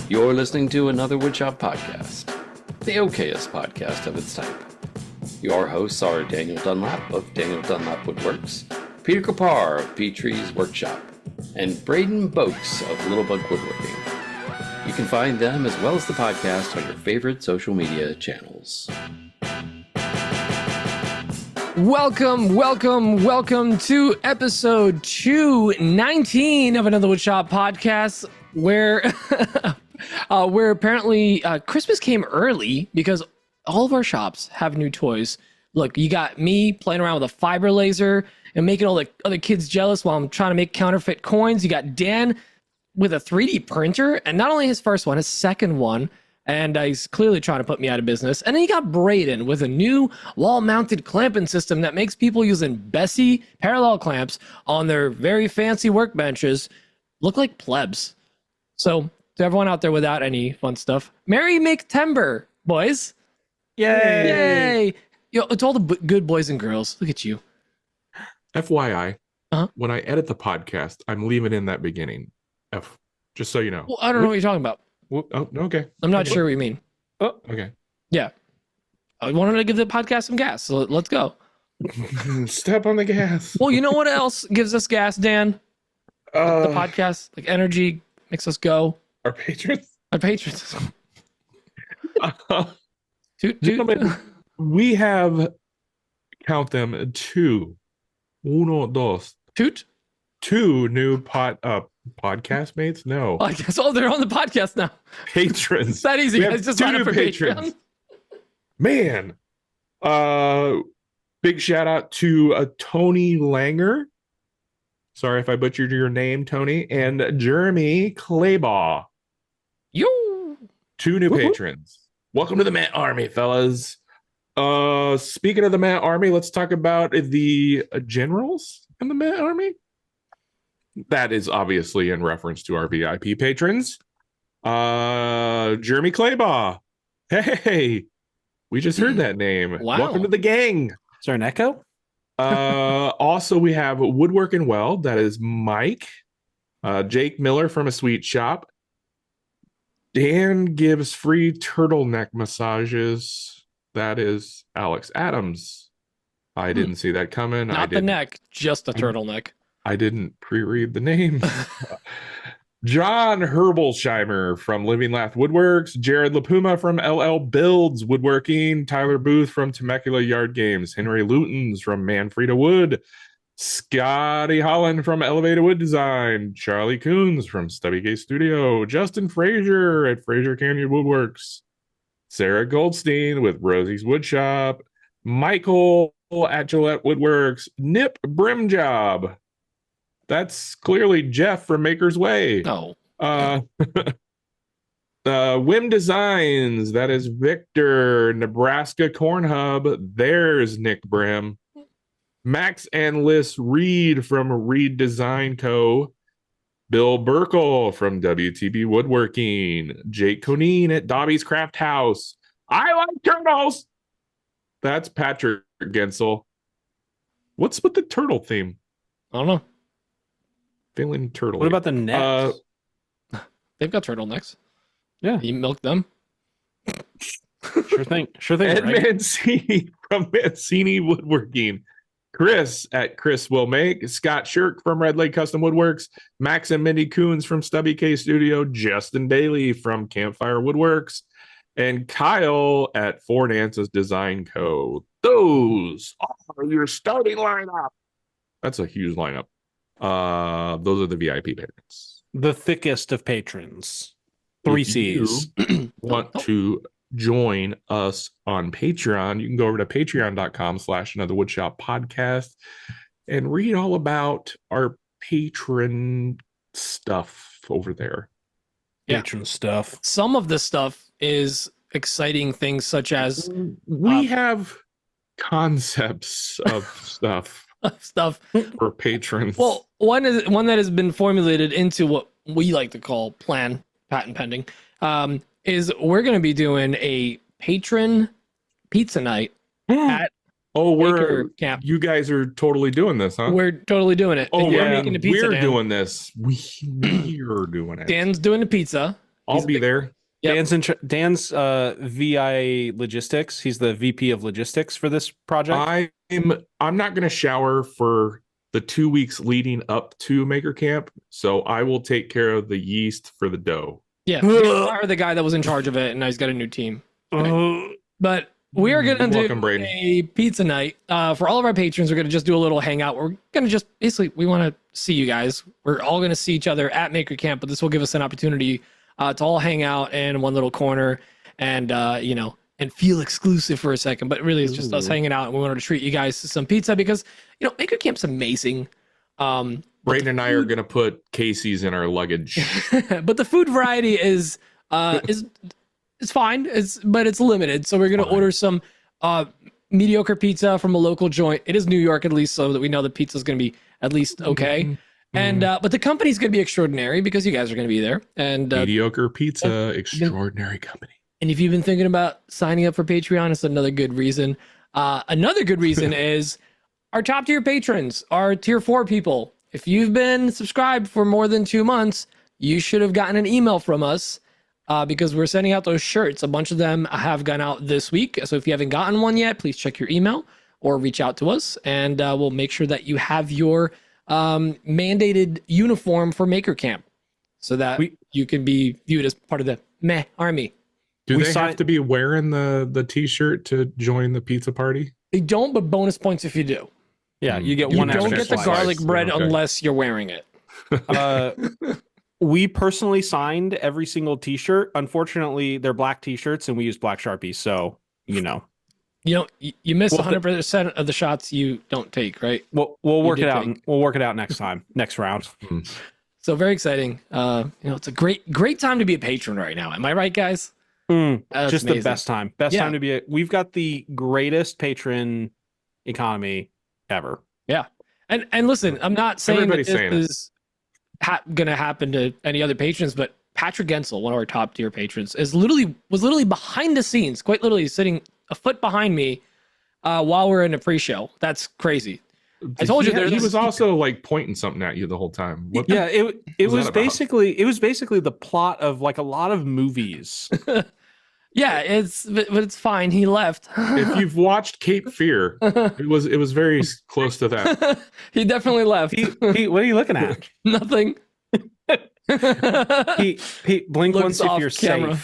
You're listening to another Woodshop podcast, the okayest podcast of its type. Your hosts are Daniel Dunlap of Daniel Dunlap Woodworks, Peter Kapar of Petrie's Workshop, and Braden Boakes of Littlebug Woodworking. You can find them as well as the podcast on your favorite social media channels. Welcome to episode 219 of another Woodshop podcast, where apparently Christmas came early because all of our shops have new toys. Look, you got me playing around with a fiber laser and making all the other kids jealous while I'm trying to make counterfeit coins. You got Dan with a 3D printer, and not only his first one, his second one, and he's clearly trying to put me out of business. And then you got Braden with a new wall-mounted clamping system that makes people using Bessie parallel clamps on their very fancy workbenches look like plebs. So, to everyone out there without any fun stuff, Merry Make-Timber, boys. Yay! Yo, it's all the good boys and girls. Look at you. FYI, when I edit the podcast, I'm leaving in that beginning. Just so you know. Well, I don't know what you're talking about. Oh, okay. I'm not sure what you mean. Oh, okay. Yeah. I wanted to give the podcast some gas, so let's go. Step on the gas. Well, you know what else gives us gas, Dan? The podcast, like energy, makes us go. Our patrons? Our patrons. Gentlemen, we have, count them, two new podcast mates? No. Podcast. Oh, they're on the podcast now. Patrons. It's that easy. Guys. Just sign up for patrons. Patreon. Man. Big shout out to Tony Langer. Sorry if I butchered your name, Tony. And Jeremy Claybaugh. Yo. Two new patrons. Welcome to the Matt Army, fellas. Speaking of the Matt Army, let's talk about the generals in the Matt Army. That is obviously in reference to our VIP patrons. Jeremy Claybaugh. Hey, we just heard that name. Wow. Welcome to the gang. Is there an echo? Also, we have Woodworking Well. That is Mike. Jake Miller from A Sweet Shop. Dan gives free turtleneck massages. That is Alex Adams. I didn't see that coming. Not the neck, just a turtleneck. I didn't pre-read the name. John Herbolsheimer from Living Lath Woodworks, Jared LaPuma from LL Builds Woodworking, Tyler Booth from Temecula Yard Games, Henry Lutens from Manfreda Wood, Scotty Holland from Elevated Wood Design, Charlie Coons from Stubby K Studio, Justin Frazier at Frazier Canyon Woodworks, Sarah Goldstein with Rosie's Woodshop, Michael at Gillette Woodworks, Nip Brimjob. That's clearly Jeff from Maker's Way. No. Wim Designs. That is Victor. Nebraska Corn Hub. There's Nick Brim. Max and Liz Reed from Reed Design Co. Bill Burkle from WTB Woodworking. Jake Coneen at Dobby's Craft House. I like turtles. That's Patrick Gensel. What's with the turtle theme? I don't know. Feeling turtle. What about the necks? They've got turtlenecks. Yeah. You milk them. Sure thing. Ed Right? Mancini from Mancini Woodworking. Chris at Chris Will Make. Scott Shirk from Red Lake Custom Woodworks. Max and Mindy Coons from Stubby K Studio. Justin Daly from Campfire Woodworks. And Kyle at Four Dances Design Co. Those are your starting lineup. That's a huge lineup. Those are the VIP patrons. The thickest of patrons. 3 C's. Want to join us on Patreon, you can go over to patreon.com/anotherwoodshop podcast and read all about our patron stuff over there. Patron stuff. Some of the stuff is exciting things such as we have concepts of stuff for patrons. Well, one that has been formulated into what we like to call patent pending, is we're going to be doing a patron pizza night at Oh, Maker Camp. you guys are totally doing this, huh? We're totally doing it. Oh, And you're yeah, making the pizza. we're Dan. doing this. We're doing it. Dan's doing the pizza. I'll be there. Yep. Dan's VI logistics. He's the VP of logistics for this project. I'm not going to shower for the 2 weeks leading up to Maker Camp, so I will take care of the yeast for the dough. Yeah, Dan fired the guy that was in charge of it, and now he's got a new team. But we are going to do Braden. a pizza night for all of our patrons. We're going to just do a little hangout. We're going to just basically, we want to see you guys. We're all going to see each other at Maker Camp, but this will give us an opportunity to all hang out in one little corner and, and feel exclusive for a second. But really, it's just us hanging out, and we wanted to treat you guys to some pizza because, Maker Camp's amazing. Braden and I are going to put Casey's in our luggage. But the food variety is fine. But it's limited. So we're gonna order some mediocre pizza from a local joint. It is New York, at least, so that we know the pizza is gonna be at least okay. Mm-hmm. And but the company's gonna be extraordinary because you guys are gonna be there. And Mediocre pizza, extraordinary company. and if you've been thinking about signing up for Patreon, it's another good reason. Another good reason is our top tier patrons, our tier 4 people. If you've been subscribed for more than 2 months, you should have gotten an email from us because we're sending out those shirts. A bunch of them have gone out this week. So if you haven't gotten one yet, please check your email or reach out to us, and we'll make sure that you have your mandated uniform for Maker Camp so that you can be viewed as part of the meh army. Do they have to be wearing the t-shirt to join the pizza party? They don't, but bonus points if you do. Yeah, you get You one don't extra get the slice. garlic bread Okay. unless you're wearing it. We personally signed every single t-shirt. Unfortunately, they're black t-shirts and we use black Sharpies, so you miss 100% of the shots you don't take, right? We'll work it out. We'll work it out next time, next round. So very exciting. It's a great time to be a patron right now. Am I right, guys? That's Just amazing. the best time. Best time to be we've got the greatest patron economy ever. Yeah. And listen, I'm not saying Everybody's that saying this is going to happen to any other patrons, but Patrick Gensel, one of our top tier patrons, was literally behind the scenes, quite literally sitting a foot behind me while we're in a pre-show. That's crazy. I told you he was also like pointing something at you the whole time. What Yeah, it was about? basically the plot of like a lot of movies. Yeah, but it's fine. He left. If you've watched Cape Fear, it was very close to that. He definitely left. Pete, what are you looking at? Nothing. Pete, blink Looks once if off you're camera.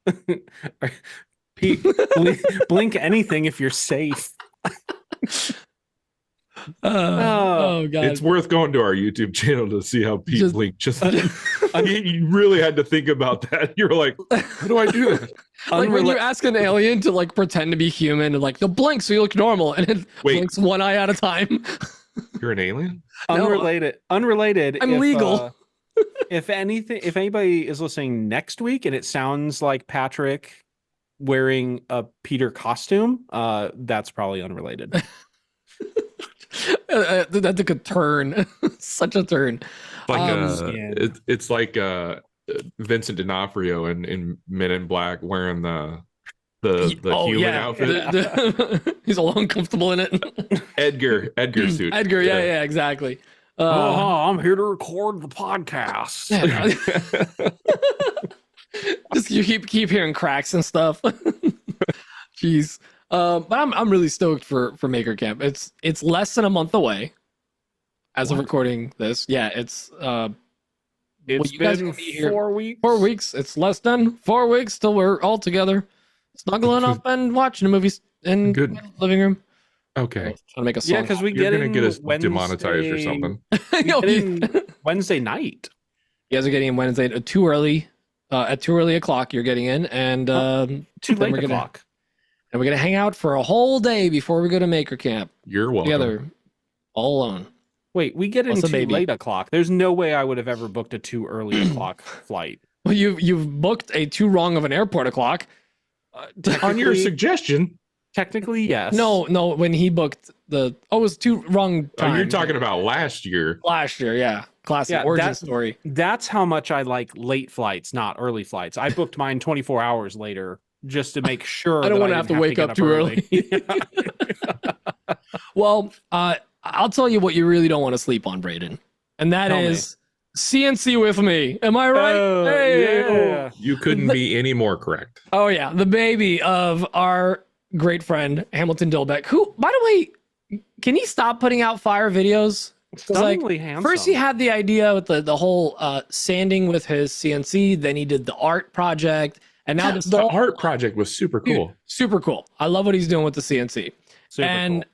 safe. Pete, blink anything if you're safe. Oh god. It's worth going to our YouTube channel to see how Pete blinked. You really had to think about that. You're like, how do I do that? Like when you ask an alien to like pretend to be human and like they'll blink so you look normal and it blinks one eye at a time. You're an alien? Unrelated. I'm legal. If anybody is listening next week and it sounds like Patrick wearing a Peter costume, that's probably unrelated. That took a turn. Such a turn. It's like Vincent D'Onofrio in Men in Black wearing the human outfit. He's all uncomfortable in it. Edgar suit. Edgar, yeah, exactly. I'm here to record the podcast. Just you keep hearing cracks and stuff. Jeez. But I'm really stoked for Maker Camp. It's less than a month away as of recording this. Yeah, it's you guys will be here 4 weeks. 4 weeks. It's less than 4 weeks till we're all together, snuggling up and watching the movies in the living room. Okay. Trying to make a song. Yeah, because You're gonna get us demonetized or something. Wednesday night. You guys are getting in Wednesday too early. At too early o'clock, you're getting in, and too late o'clock. And we're gonna hang out for a whole day before we go to Maker Camp. You're welcome. Together, all alone. Wait, we get in too late o'clock. There's no way I would have ever booked a too early o'clock flight. Well, you've booked a too wrong of an airport o'clock. On your suggestion. Technically, yes. No. When he booked it was too wrong time. Oh, you're talking about last year. Last year, yeah. Classic origin story. That's how much I like late flights, not early flights. I booked mine 24 hours later just to make sure I don't want to have to wake up too early. Well, I'll tell you what you really don't want to sleep on, Braden, and that is CNC with me. Am I right? Yeah. You couldn't be any more correct. Oh yeah, the baby of our great friend Hamilton Dilbeck, who, by the way, can he stop putting out fire videos? Stunningly handsome. First he had the idea with the whole sanding with his CNC, then he did the art project, and now the art project was super cool. Dude, super cool. I love what he's doing with the CNC. Super and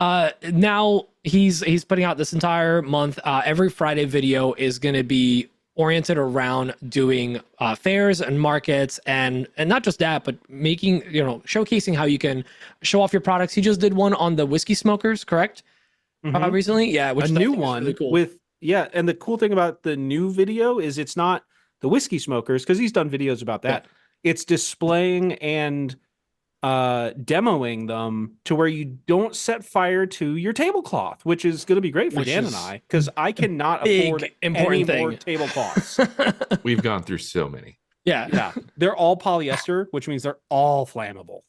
cool. Now he's putting out this entire month. Every Friday video is going to be oriented around doing fairs and markets, and not just that, but making, showcasing how you can show off your products. He just did one on the whiskey smokers, correct? Recently, yeah, which a new one really cool. And the cool thing about the new video is it's not the whiskey smokers, because he's done videos about that. Yeah. It's displaying and demoing them to where you don't set fire to your tablecloth, which is going to be great for Dan and I, because I cannot afford any more tablecloths. We've gone through so many. Yeah. They're all polyester, which means they're all flammable.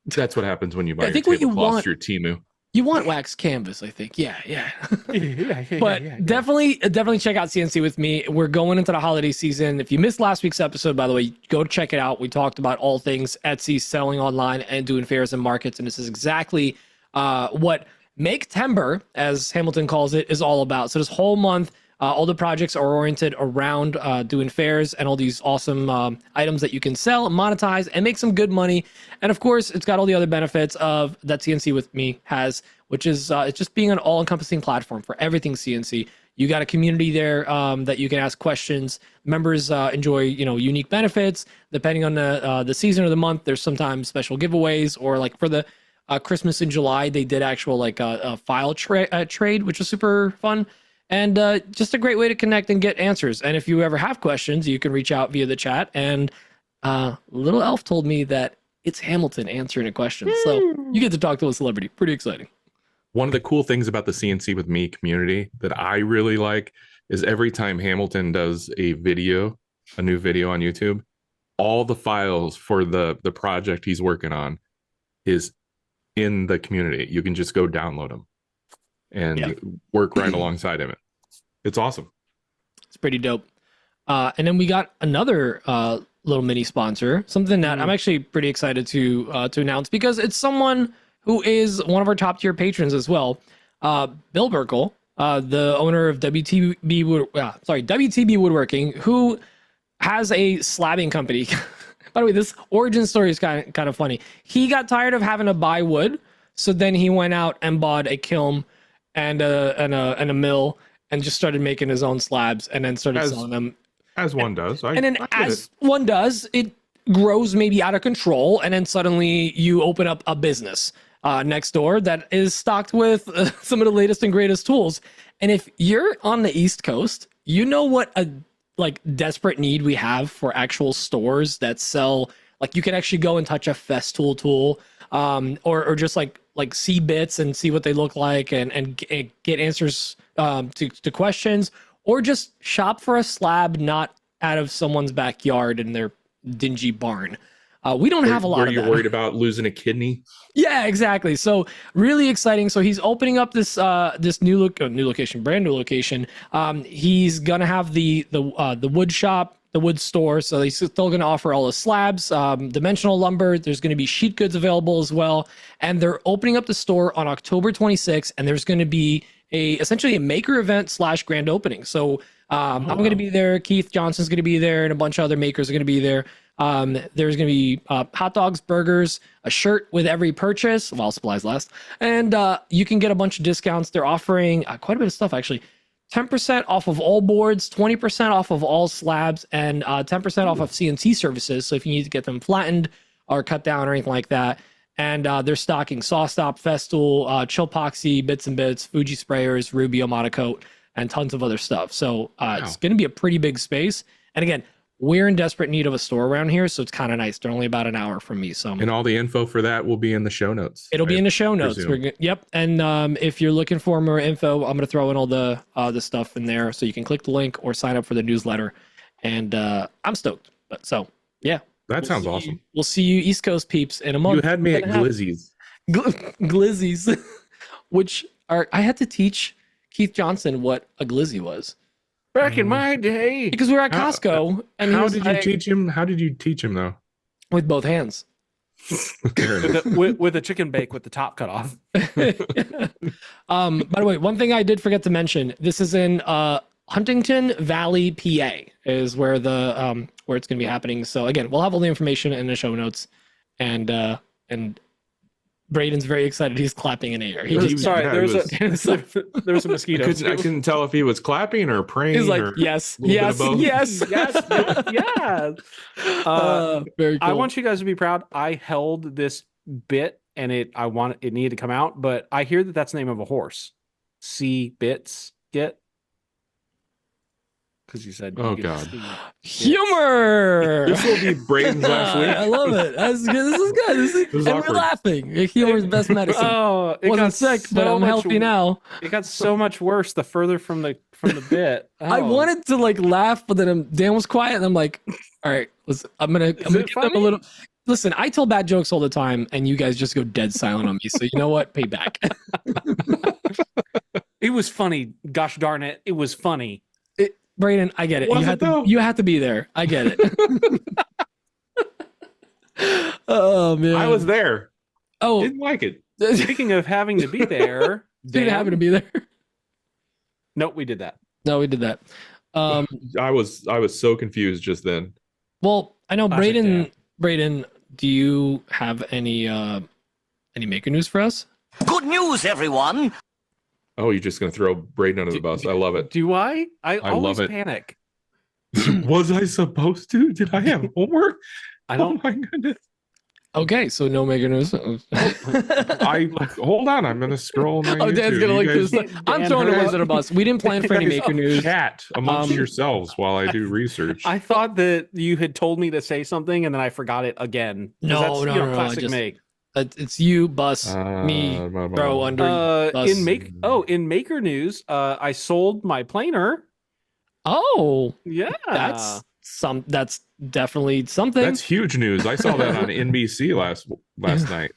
That's what happens when you buy your tablecloths through Temu. You want wax canvas, I think. Yeah. But definitely check out CNC with me. We're going into the holiday season. If you missed last week's episode, by the way, go check it out. We talked about all things Etsy, selling online, and doing fairs and markets. And this is exactly what Make-Tember, as Hamilton calls it, is all about. So this whole month, all the projects are oriented around doing fairs and all these awesome items that you can sell, monetize, and make some good money. And of course, it's got all the other benefits of that CNC with me has, which is it's just being an all-encompassing platform for everything CNC. You got a community there that you can ask questions. Members enjoy unique benefits depending on the season or the month. There's sometimes special giveaways, or like for the Christmas in July, they did actual a file trade, which was super fun. And just a great way to connect and get answers. And if you ever have questions, you can reach out via the chat. And Little Elf told me that it's Hamilton answering a question. So you get to talk to a celebrity. Pretty exciting. One of the cool things about the CNC with me community that I really like is every time Hamilton does a new video on YouTube, all the files for the project he's working on is in the community. You can just go download them and work right alongside him. It's awesome. It's pretty dope. And then we got another little mini sponsor, something that I'm actually pretty excited to announce, because it's someone who is one of our top tier patrons as well. Bill Burkle, the owner of WTB Woodworking, who has a slabbing company. By the way, this origin story is kind of funny. He got tired of having to buy wood, so then he went out and bought a kiln and a mill, and just started making his own slabs, and then started selling them. As one does. One does, it grows maybe out of control, and then suddenly you open up a business next door that is stocked with some of the latest and greatest tools. And if you're on the East Coast, you know what a desperate need we have for actual stores that sell, you can actually go and touch a Festool tool, or just see bits and see what they look like, and get answers to questions, or just shop for a slab not out of someone's backyard in their dingy barn. We don't have a lot of that. Were you worried about losing a kidney? Yeah, exactly. So really exciting. So he's opening up this new location, brand new location. He's gonna have the wood shop, the wood store. So he's still going to offer all the slabs, dimensional lumber. There's going to be sheet goods available as well. And they're opening up the store on October 26th. And there's going to be essentially a maker event / grand opening. So I'm going to be there. Keith Johnson's going to be there, and a bunch of other makers are going to be there. There's going to be hot dogs, burgers, a shirt with every purchase while supplies last. And you can get a bunch of discounts. They're offering quite a bit of stuff, actually. 10% off of all boards, 20% off of all slabs, and 10% off of CNC services. So if you need to get them flattened or cut down or anything like that. And they're stocking SawStop, Festool, Chillpoxy, Bits and Bits, Fuji sprayers, Rubio Monocoat, and tons of other stuff. So it's going to be a pretty big space. And again, we're in desperate need of a store around here, so it's kind of nice. They're only about an hour from me. So, and all the info for that will be in the show notes. It'll be in the show notes. Yep. And if you're looking for more info, I'm going to throw in all the stuff in there, so you can click the link or sign up for the newsletter. And I'm stoked. But so yeah, that sounds awesome. We'll see you East Coast peeps in a month. You had me at Glizzy's. Glizzy's. I had to teach Keith Johnson what a glizzy was back in my day because we were at Costco. And how did you teach him? How did you teach him though? With both hands. with a chicken bake with the top cut off. By the way, one thing I did forget to mention: this is in Huntingdon Valley, PA, is where the where it's going to be happening. So again, we'll have all the information in the show notes, and Braden's very excited. He's clapping in air. Sorry, there was a mosquito. I couldn't tell if he was clapping or praying. He's like, or yes. Very cool. I want you guys to be proud. I held this bit, and it needed to come out, but I hear that that's the name of a horse. C-bits get. Because you said, "Oh God, humor." This will be Braden's last week. I love it. This is good. And we're laughing. Humor is best medicine. Oh, it wasn't sick, but I'm healthy now. It got so much worse the further from the bit. Oh. I wanted to laugh, but then Dan was quiet, and I'm like, "All right, listen, I'm gonna give them a little." Listen, I tell bad jokes all the time, and you guys just go dead silent on me. So you know what? Pay back. It was funny. Gosh darn it! It was funny. Braden, I get it. You had to be there. I get it. Oh man, I was there. Oh, didn't like it. Speaking of having to be there, didn't happen to be there. Nope, we did that. No, we did that. I was so confused just then. Well, I know Braden. Braden, do you have any maker news for us? Good news, everyone. Oh, you're just going to throw Braden under the bus. I love it. Do I? I always love it. Panic. Was I supposed to? Did I have homework? I don't. Oh my goodness. Okay, so no maker news. Hold on. I'm going to scroll. My YouTube. Dan's going to this. I'm throwing it under the bus. We didn't plan for any maker news. Chat amongst yourselves while I do research. I thought that you had told me to say something and then I forgot it again. No. Classic make. It's you, bus, me, throw under bus. In maker news, I sold my planer. Oh, yeah, that's definitely something. That's huge news. I saw that on NBC last night.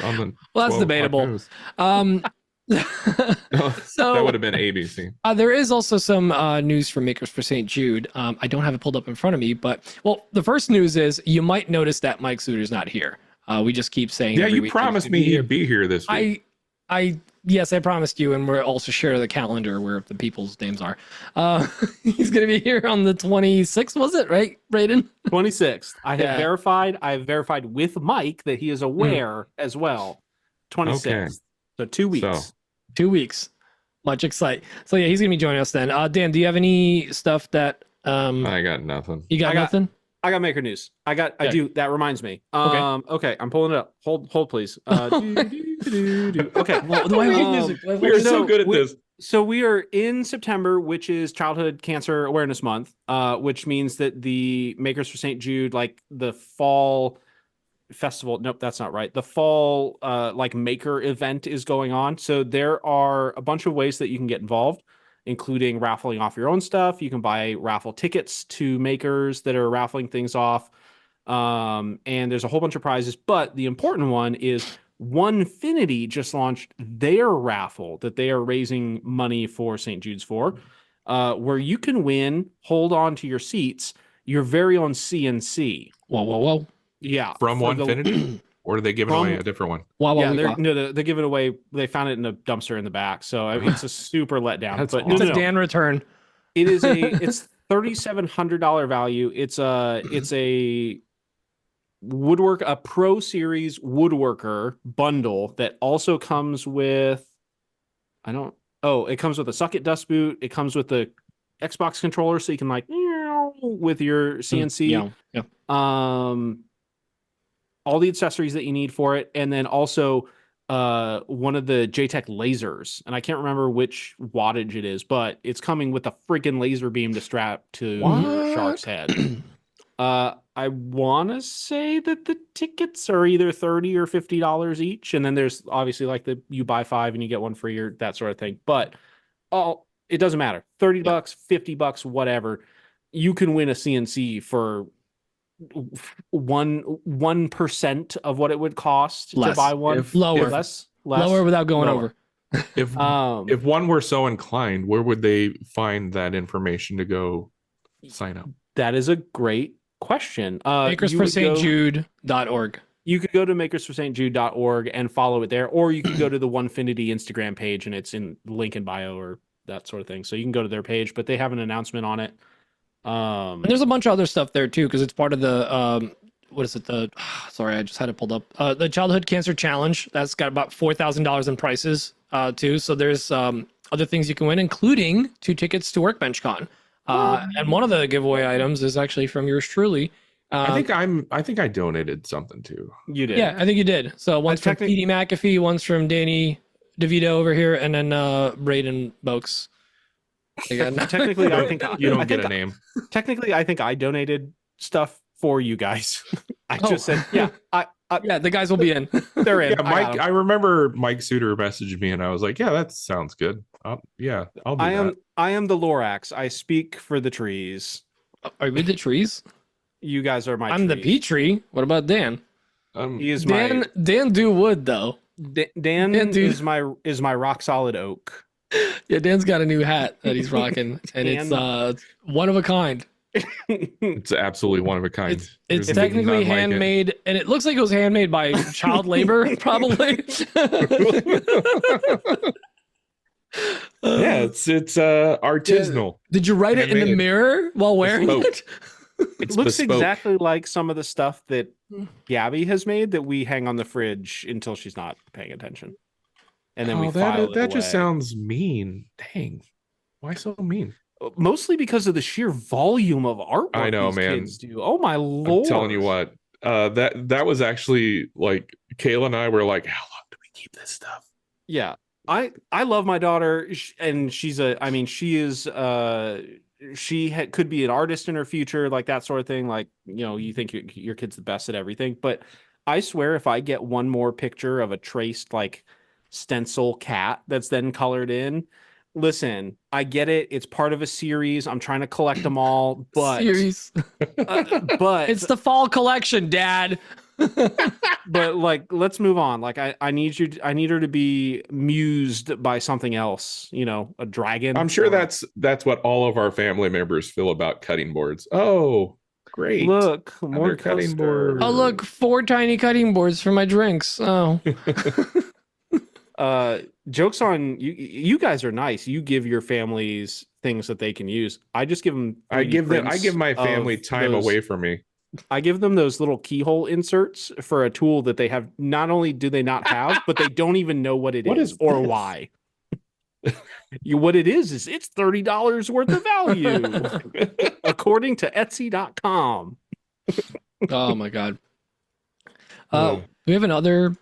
Well, that's debatable. So that would have been ABC. There is also some news for Makers for St. Jude. I don't have it pulled up in front of me, but the first news is you might notice that Mike Suter's not here. We just keep saying. Yeah, you promised me he'd be here this week. Yes, I promised you, and we're also share the calendar where the people's names are. He's going to be here on the 26th, was it, right, Braden? 26th. I have verified with Mike that he is aware as well. 26th. Okay. So 2 weeks. 2 weeks. Much excitement. So yeah, he's going to be joining us then. Dan, do you have any stuff that... I got nothing. You got nothing? I got maker news. I do. That reminds me. Okay. I'm pulling it up. Hold please. Okay. Well, we are so good at this. So we are in September, which is Childhood Cancer Awareness Month, which means that the Makers for St. Jude, like the fall festival. Nope, that's not right. The fall maker event is going on. So there are a bunch of ways that you can get involved, including raffling off your own stuff. You can buy raffle tickets to makers that are raffling things off. And there's a whole bunch of prizes, but the important one is Onefinity just launched their raffle that they are raising money for St. Jude's for, where you can win, hold on to your seats, your very own CNC. Whoa. Yeah. From Onefinity? Or are they giving away a different one? They're giving away. They found it in a dumpster in the back, so it's a super letdown. It's a Dan return. It is it's $3,700 value. It's a Pro Series woodworker bundle that also comes with. It comes with a Suck-It dust boot. It comes with the Xbox controller, so you can with your CNC. Yeah. All the accessories that you need for it, and then also one of the JTech lasers, and I can't remember which wattage it is, but it's coming with a freaking laser beam to strap to Shark's head. I want to say that the tickets are either $30 or $50 each, and then there's obviously you buy 5 and you get one free or that sort of thing. But it doesn't matter. $30, $50, whatever. You can win a CNC for 1% of what it would cost to buy one. Lower. Lower without going over. If one were so inclined, where would they find that information to go sign up? That is a great question. Makersforstjude.org. You could go to makersforstjude.org and follow it there, or you could go to the Onefinity Instagram page and it's in link in bio or that sort of thing. So you can go to their page, but they have an announcement on it. And there's a bunch of other stuff there too, because it's part of the what is it? Sorry, I just had it pulled up. The Childhood Cancer Challenge. That's got about $4,000 in prizes too. So there's other things you can win, including 2 tickets to Workbench Con. And one of the giveaway items is actually from yours truly. I think I donated something too. You did. Yeah, I think you did. So one's from Petey McAfee, one's from Danny DeVito over here, and then Braden Boakes. Technically, I think you don't get a name. Technically, I think I donated stuff for you guys. I just said, yeah, yeah, the guys will be in. They're in. Yeah, Mike. I remember Mike Suter messaged me, and I was like, "Yeah, that sounds good. I'll do that." I am the Lorax. I speak for the trees. Are we the trees? You guys are my. I'm trees. the pea tree. What about Dan? He is Dan. Dan do wood though. Dan is my rock solid oak. Yeah, Dan's got a new hat that he's rocking, and it's one of a kind. It's absolutely one of a kind. It's technically handmade, and it looks like it was handmade by child labor, probably. Yeah, it's artisanal. Did you write it in the mirror while wearing it? It looks exactly like some of the stuff that Gabby has made that we hang on the fridge until she's not paying attention. And then we file it that away. Just sounds mean. Dang. Why so mean? Mostly because of the sheer volume of artwork I know, these man. kids do. Oh my lord. I'm telling you what. That was actually like Kayla and I were like, how long do we keep this stuff? Yeah. I love my daughter, and she could be an artist in her future, like that sort of thing. Like, you think your kid's the best at everything, but I swear if I get one more picture of a traced like stencil cat that's then colored in, listen, I get it. It's part of a series. I'm trying to collect them all, but series. But it's the fall collection, Dad. But like, let's move on. Like, I need her to be mused by something else. A dragon. I'm sure that's what all of our family members feel about cutting boards. Oh, great! Look, more cutting boards. Oh, look, 4 tiny cutting boards for my drinks. Oh. Jokes on you. You guys are nice. You give your families things that they can use. I just give them. I give my family time away from me. I give them those little keyhole inserts for a tool that they have. Not only do they not have, but they don't even know what it is or why. What it is it's $30 worth of value, according to Etsy.com. Oh my god. We have another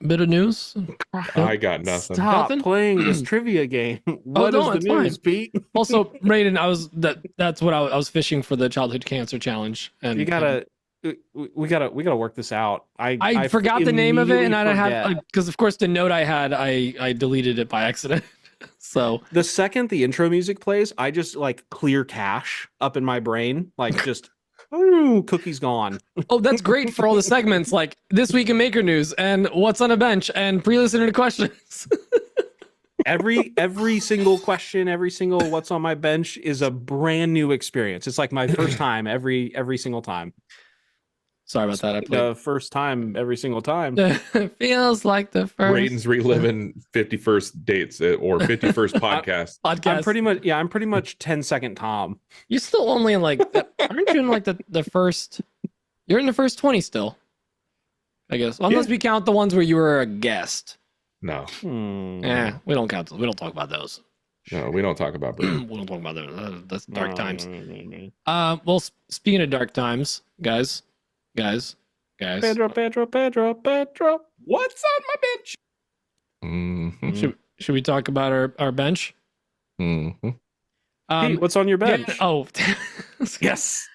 bit of news. I got nothing. Stop playing this trivia game. What is the news, Pete? Also, Braden, that's what I was fishing for, the Childhood Cancer Challenge. And we gotta work this out. I forgot the name of it, and I had because of course the note I had I deleted it by accident. So the second the intro music plays, I just like clear cache up in my brain, like just. Ooh, cookies gone. Oh, that's great for all the segments like This Week in Maker News and What's on a Bench and pre-listener questions. every single question, every single What's on my bench is a brand new experience. It's like my first time every single time. Sorry about that. I played the first time every single time. Feels like the first. Braden's reliving 51st dates or 51st podcast. I'm pretty much 10-second Tom. You're still only in like, aren't you in like the first? You're in the first 20 still, I guess. Unless we count the ones where you were a guest. No. Yeah, we don't count. We don't talk about those. No, we don't talk about Braden. We don't talk about those. That's dark times. Well, speaking of dark times, guys. Pedro. What's on my bench? Mm-hmm. Should we talk about our bench? Mm-hmm. Pete, what's on your bench? Yes.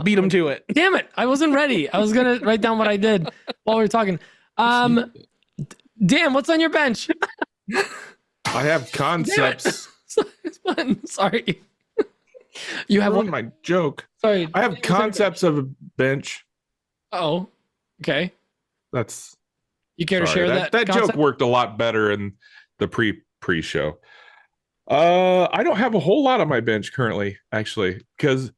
Beat him to it. Damn it. I wasn't ready. I was going to write down what I did while we were talking. Dan, what's on your bench? I have concepts. Sorry. You have one. My joke. Sorry. I have concepts of a bench. Oh, okay. That's You care to share that? That joke worked a lot better in the pre-show. I don't have a whole lot on my bench currently, actually, because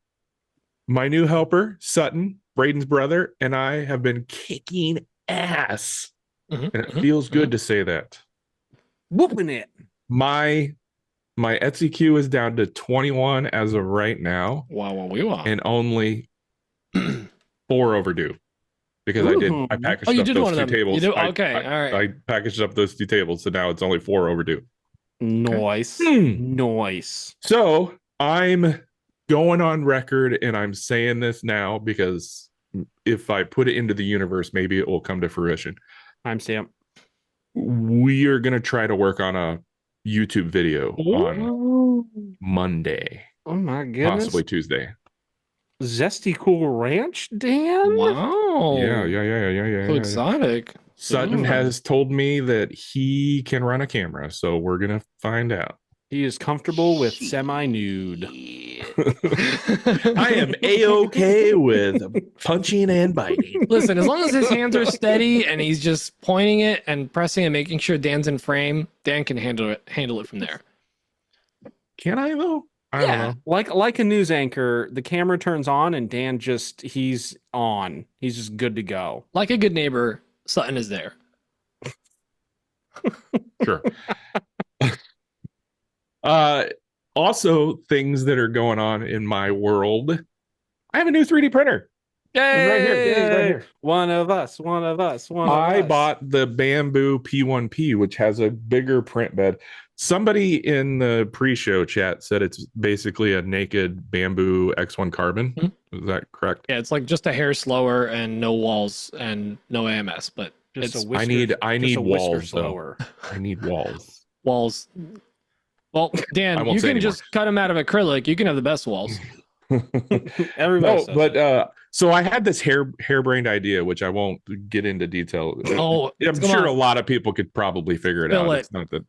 my new helper, Sutton, Braden's brother, and I have been kicking ass. And it feels good to say that. Whooping it. My Etsy queue is down to 21 as of right now. Wow. And only 4 overdue. Because I packaged up those 2 tables. You do? Okay, all right. I packaged up those 2 tables, so now it's only 4 overdue. Nice. Okay. Nice. So I'm going on record, and I'm saying this now because if I put it into the universe, maybe it will come to fruition. Timestamp. We are going to try to work on a YouTube video on Monday. Oh my goodness. Possibly Tuesday. Zesty Cool Ranch, Dan? Wow. Yeah. So exotic. Sutton has told me that he can run a camera, so we're going to find out. He is comfortable with semi-nude. I am A-okay with punching and biting. Listen, as long as his hands are steady and he's just pointing it and pressing and making sure Dan's in frame, Dan can handle it from there. Can I though? I don't know. Like a news anchor, the camera turns on and Dan he's on. He's just good to go. Like a good neighbor, Sutton is there. Sure. Also, things that are going on in my world. I have a new 3D printer. Yay! Right here. One of us. I bought the Bamboo P1P, which has a bigger print bed. Somebody in the pre-show chat said it's basically a naked bamboo X1 carbon. Is that correct? Yeah, it's like just a hair slower and no walls and no AMS, but I need walls though. I need walls. Walls. Well, Dan, you can just cut them out of acrylic. You can have the best walls. Everybody so I had this harebrained idea, which I won't get into detail. I'm sure a lot of people could probably figure it out. It's not that.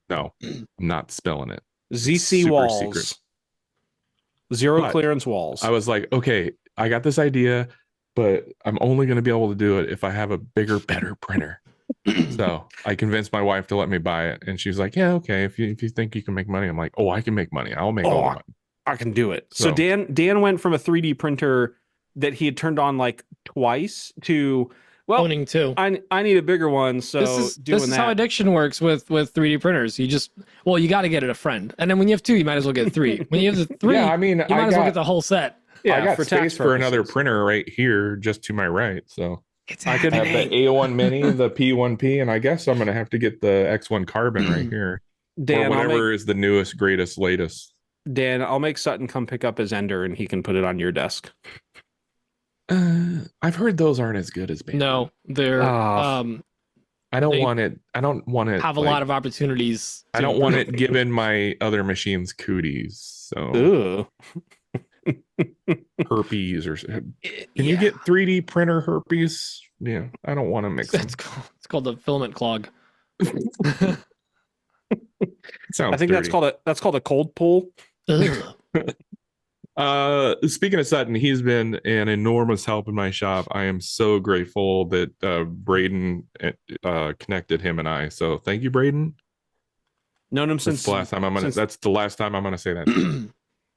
No, I'm not spilling it. ZC Super walls. Secret. Zero clearance walls. I was like, okay, I got this idea, but I'm only going to be able to do it if I have a bigger, better printer. So I convinced my wife to let me buy it, and she's like, "Yeah, okay. If you think you can make money," I'm like, "Oh, I can make money. I'll make all the money. I can do it." So Dan went from a 3D printer that he had turned on like twice to owning 2. I need a bigger one. So this is how addiction works with 3D printers. You got to get it a friend, and then when you have 2, you might as well get 3. When you have the 3, you might as well get the whole set. Yeah, I got space for another printer right here, just to my right. So I could have the A01 Mini, the P1P, and I guess I'm going to have to get the X1 Carbon right here. Dan, or whatever is the newest, greatest, latest. Dan, I'll make Sutton come pick up his Ender, and he can put it on your desk. I've heard those aren't as good as bamboo. No, they're. I don't want it. I don't want it. Have a lot of opportunities. I don't want it given my other machines cooties. So. Herpes or can you get 3D printer herpes? Yeah, I don't want to mix them. It's called the filament clog. Sounds I think dirty. that's called a cold pull. Speaking of Sutton, he's been an enormous help in my shop. I am so grateful that Braden connected him and I. So thank you, Braden. Known him since the last time that's the last time I'm gonna say that.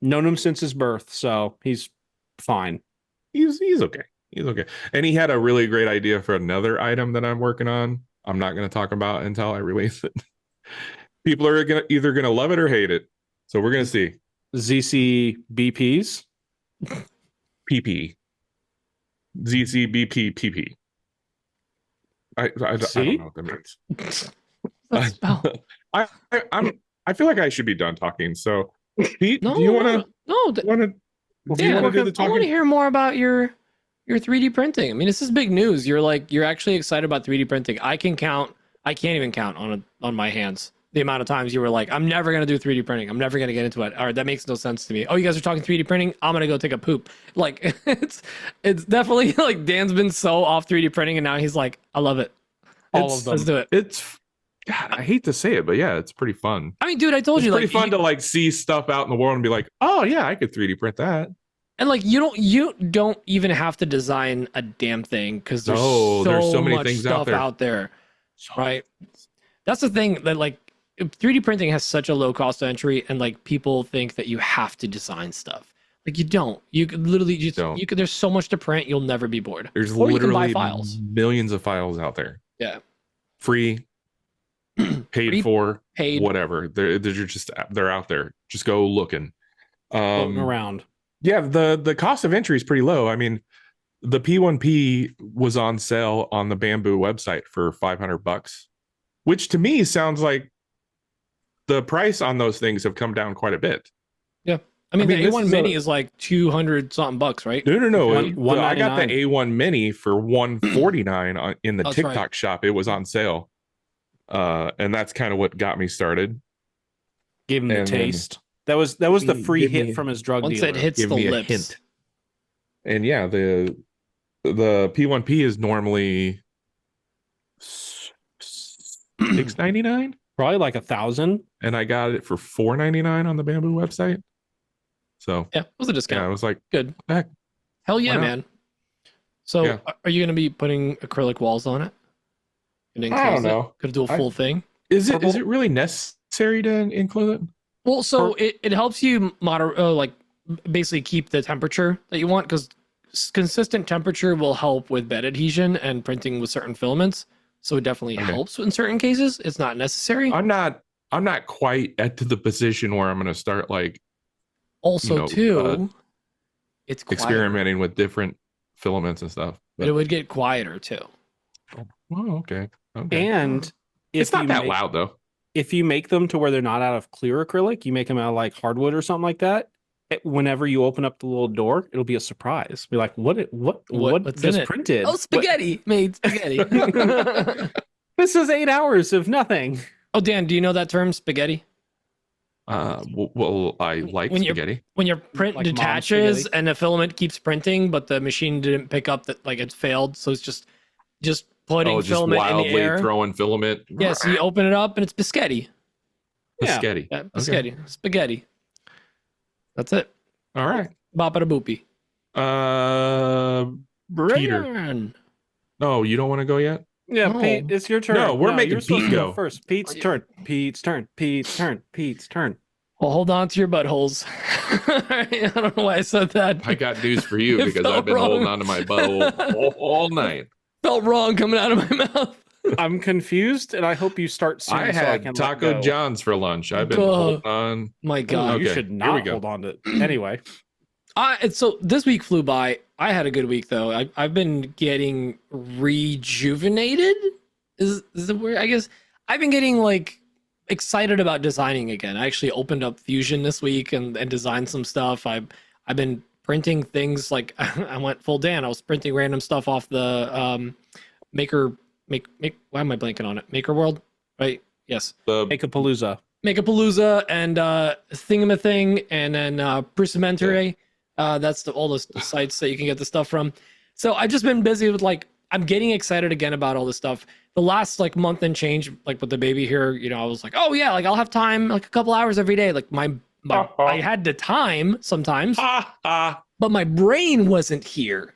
Known him since his birth, so he's fine. He's okay. He's okay. And he had a really great idea for another item that I'm working on. I'm not going to talk about until I release it. People are either going to love it or hate it. So we're going to see. ZC BPs? PP. ZC BP PP. I don't know what that means. I feel like I should be done talking. So Pete, do you want to? No. Do you want to do the talking? I want to hear more about your 3D printing. I mean, this is big news. You're actually excited about 3D printing. I can't even count on my hands the amount of times you were like, I'm never going to do 3D printing. I'm never going to get into it. All right, that makes no sense to me. Oh, you guys are talking 3D printing? I'm going to go take a poop. Like, it's definitely like Dan's been so off 3D printing, and now he's like, I love it. All of them. Let's do it. God, I hate to say it, but yeah, it's pretty fun. I mean, dude, I told you, it's pretty fun to like see stuff out in the world and be like, oh yeah, I could 3D print that. And like you don't even have to design a damn thing because there's so many much things stuff out there. Right? That's the thing that like 3D printing has such a low cost of entry, and like people think that you have to design stuff. Like you don't. You could literally just you could. There's so much to print, you'll never be bored. There's or literally you can buy files. millions of files out there. Yeah. Free, paid for, paid, whatever. They're out there. Just go looking. Floating around. Yeah, the cost of entry is pretty low. I mean, the P1P was on sale on the Bamboo website for $500, which to me sounds like the price on those things have come down quite a bit. Yeah. I mean the A1 Mini is like 200 something bucks, right? No. I got the A1 Mini for $149 in the TikTok shop. It was on sale. And that's kind of what got me started. Gave him the taste. That was the free hit from his drug dealer. Once it hits the lips. Hint. And yeah, the P1P is normally $699, probably like 1,000, and I got it for $499 on the Bamboo website. So yeah, it was a discount. Yeah, I was like, good. Heck, hell yeah, man. So are you going to be putting acrylic walls on it? I don't know. Going to do a full thing? Is it really necessary to enclose it? Well, so it helps you like basically keep the temperature that you want, because consistent temperature will help with bed adhesion and printing with certain filaments. So it definitely helps in certain cases. It's not necessary. I'm not quite at the position where I'm going to start like also it's quieter. Experimenting with different filaments and stuff. But it would get quieter too. Oh, okay. And it's not that loud though. If you make them to where they're not out of clear acrylic, you make them out of like hardwood or something like that. Whenever you open up the little door, it'll be a surprise. Be like, what just printed? Oh, spaghetti made spaghetti. This is 8 hours of nothing. Oh, Dan, do you know that term, spaghetti? Well, I like spaghetti. When your print like detaches and the filament keeps printing, but the machine didn't pick up that like it's failed, so it's just putting filament in the air, throwing filament. Yeah, so you open it up and it's biscotti. Biscotti. Yeah, biscotti. Okay. Spaghetti. That's it. All right. Bop-a-da boopy. Peter. No, you don't want to go yet? Yeah, no. Pete, it's your turn. No, we're making Pete go first. Pete's turn. Pete's turn. Well, hold on to your buttholes. I don't know why I said that. I got news for you because I've been holding on to my butthole all night. Felt wrong coming out of my mouth. I'm confused, and I hope you start soon. I had Taco John's for lunch. I've been holding on. My God, you should not hold on to it. Anyway. So this week flew by. I had a good week though. I've been getting rejuvenated. Is the word? I guess I've been getting like excited about designing again. I actually opened up Fusion this week and designed some stuff. I've been printing things like I went full Dan. I was printing random stuff off the Maker. Why am I blanking on it? Maker World, right? Yes. Makeapalooza and Thingamathing, and then Prusimentary. That's all the sites that you can get the stuff from. So I've just been busy with like, I'm getting excited again about all this stuff. The last like month and change, like with the baby here, I was like, oh yeah, like I'll have time like a couple hours every day. Like I had the time sometimes, but my brain wasn't here.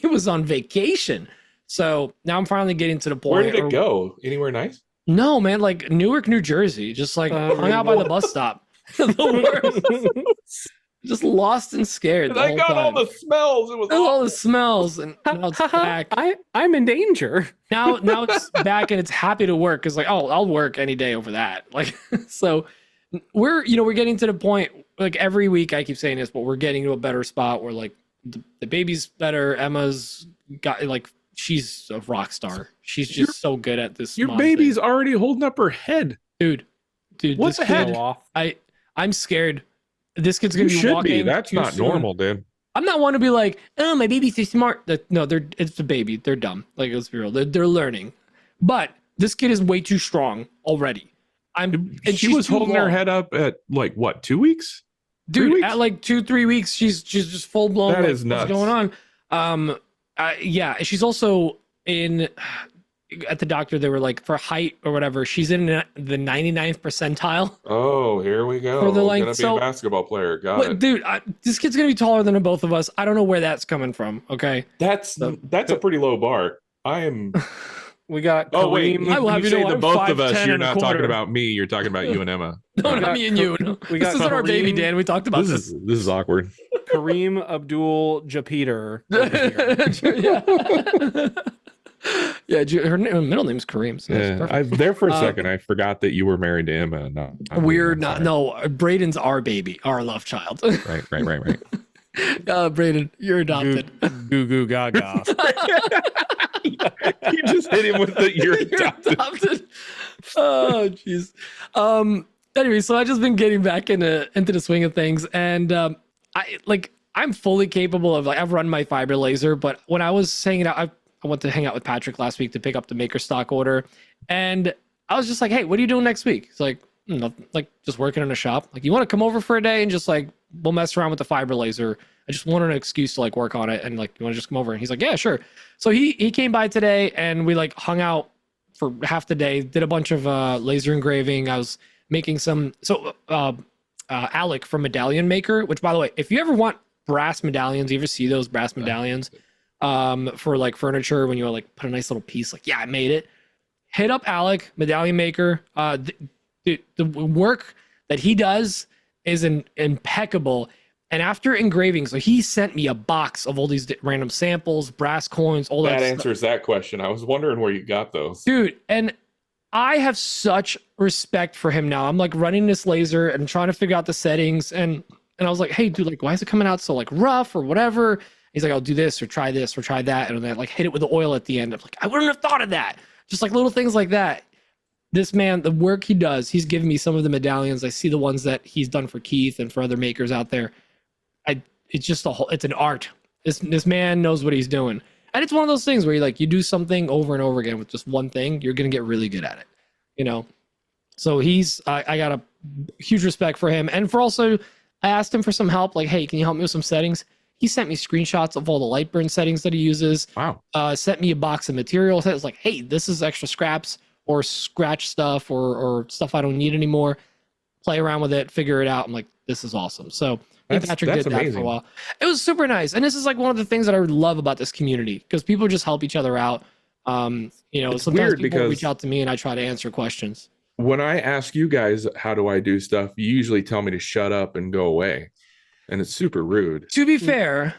It was on vacation. So now I'm finally getting to the point. Where did it go? Anywhere nice? No, man, like Newark, New Jersey, just like hung out by the bus stop. The worst. Just lost and scared. And I got all the smells. It was all the smells, and now it's back. I'm in danger. Now it's back, and it's happy to work. It's like, oh, I'll work any day over that. Like, so we're getting to the point. Like every week, I keep saying this, but we're getting to a better spot where like the baby's better. Emma's got like. She's a rock star. She's just so good at this. Your baby's already holding up her head, dude. What's the head? I'm scared. This kid's gonna be walking. That's not soon. Normal, dude. I'm not one to be like, oh, my baby's too smart. It's a baby. They're dumb. Like, let's be real. They're learning. But this kid is way too strong already. She was holding her head up at like what, 2 weeks? Dude, weeks? At like 2-3 weeks, she's just full blown. That is nuts. What's going on? Yeah, she's also in at the doctor, they were like, for height or whatever, she's in the 99th percentile. Oh, here we go. For the length. Gonna be a basketball player. Got it. Dude, this kid's gonna be taller than both of us. I don't know where that's coming from. Okay, that's a pretty low bar. I am. We got. Oh wait, I will have you know, the both of us. 5'10" You're not talking about me. You're talking about you and Emma. No, not me and you. No. This isn't our baby, Dan. We talked about this. This is awkward. Kareem Abdul-Jabbar. Yeah, her middle name's Kareem. So there for a second, I forgot that you were married to Emma. We're not. No, Braden's our baby, our love child. Right. Braden, you're adopted. Goo goo gaga. You just hit him with the you're adopted. Oh, jeez. Anyway, so I've just been getting back into the swing of things, and I'm fully capable of I've run my fiber laser, but when I was hanging out, I went to hang out with Patrick last week to pick up the maker stock order, and I was just like, hey, what are you doing next week? It's like, nothing, just working in a shop. Like, you want to come over for a day and just we'll mess around with the fiber laser. I just wanted an excuse to work on it, and you want to just come over? And he's like, yeah, sure. So he came by today, and we hung out for half the day, did a bunch of laser engraving. I was making some, Alec from Medallion Maker, which, by the way, if you ever want brass medallions, you ever see those brass medallions for furniture, when you put a nice little piece, I made it. Hit up Alec, Medallion Maker. The work that he does is impeccable. And after engraving, so he sent me a box of all these random samples, brass coins, all that. That answers that question. I was wondering where you got those, dude. And I have such respect for him now. I'm running this laser and trying to figure out the settings, and I was like, hey, dude, why is it coming out so rough or whatever? He's like, I'll do this or try that, and then hit it with the oil at the end. I'm like, I wouldn't have thought of that. Just little things like that. This man, the work he does, he's given me some of the medallions. I see the ones that he's done for Keith and for other makers out there. It's just it's an art. This man knows what he's doing. And it's one of those things where you do something over and over again with just one thing, you're going to get really good at it, So I got a huge respect for him. And for also, I asked him for some help. Hey, can you help me with some settings? He sent me screenshots of all the light burn settings that he uses. Wow. Sent me a box of materials. It was hey, this is extra scraps or scratch stuff or stuff I don't need anymore. Play around with it, figure it out. I'm like, this is awesome. So Patrick did that for a while. It was super nice. And this is one of the things that I love about this community, because people just help each other out. Sometimes people reach out to me and I try to answer questions. When I ask you guys, how do I do stuff? You usually tell me to shut up and go away. And it's super rude. To be fair,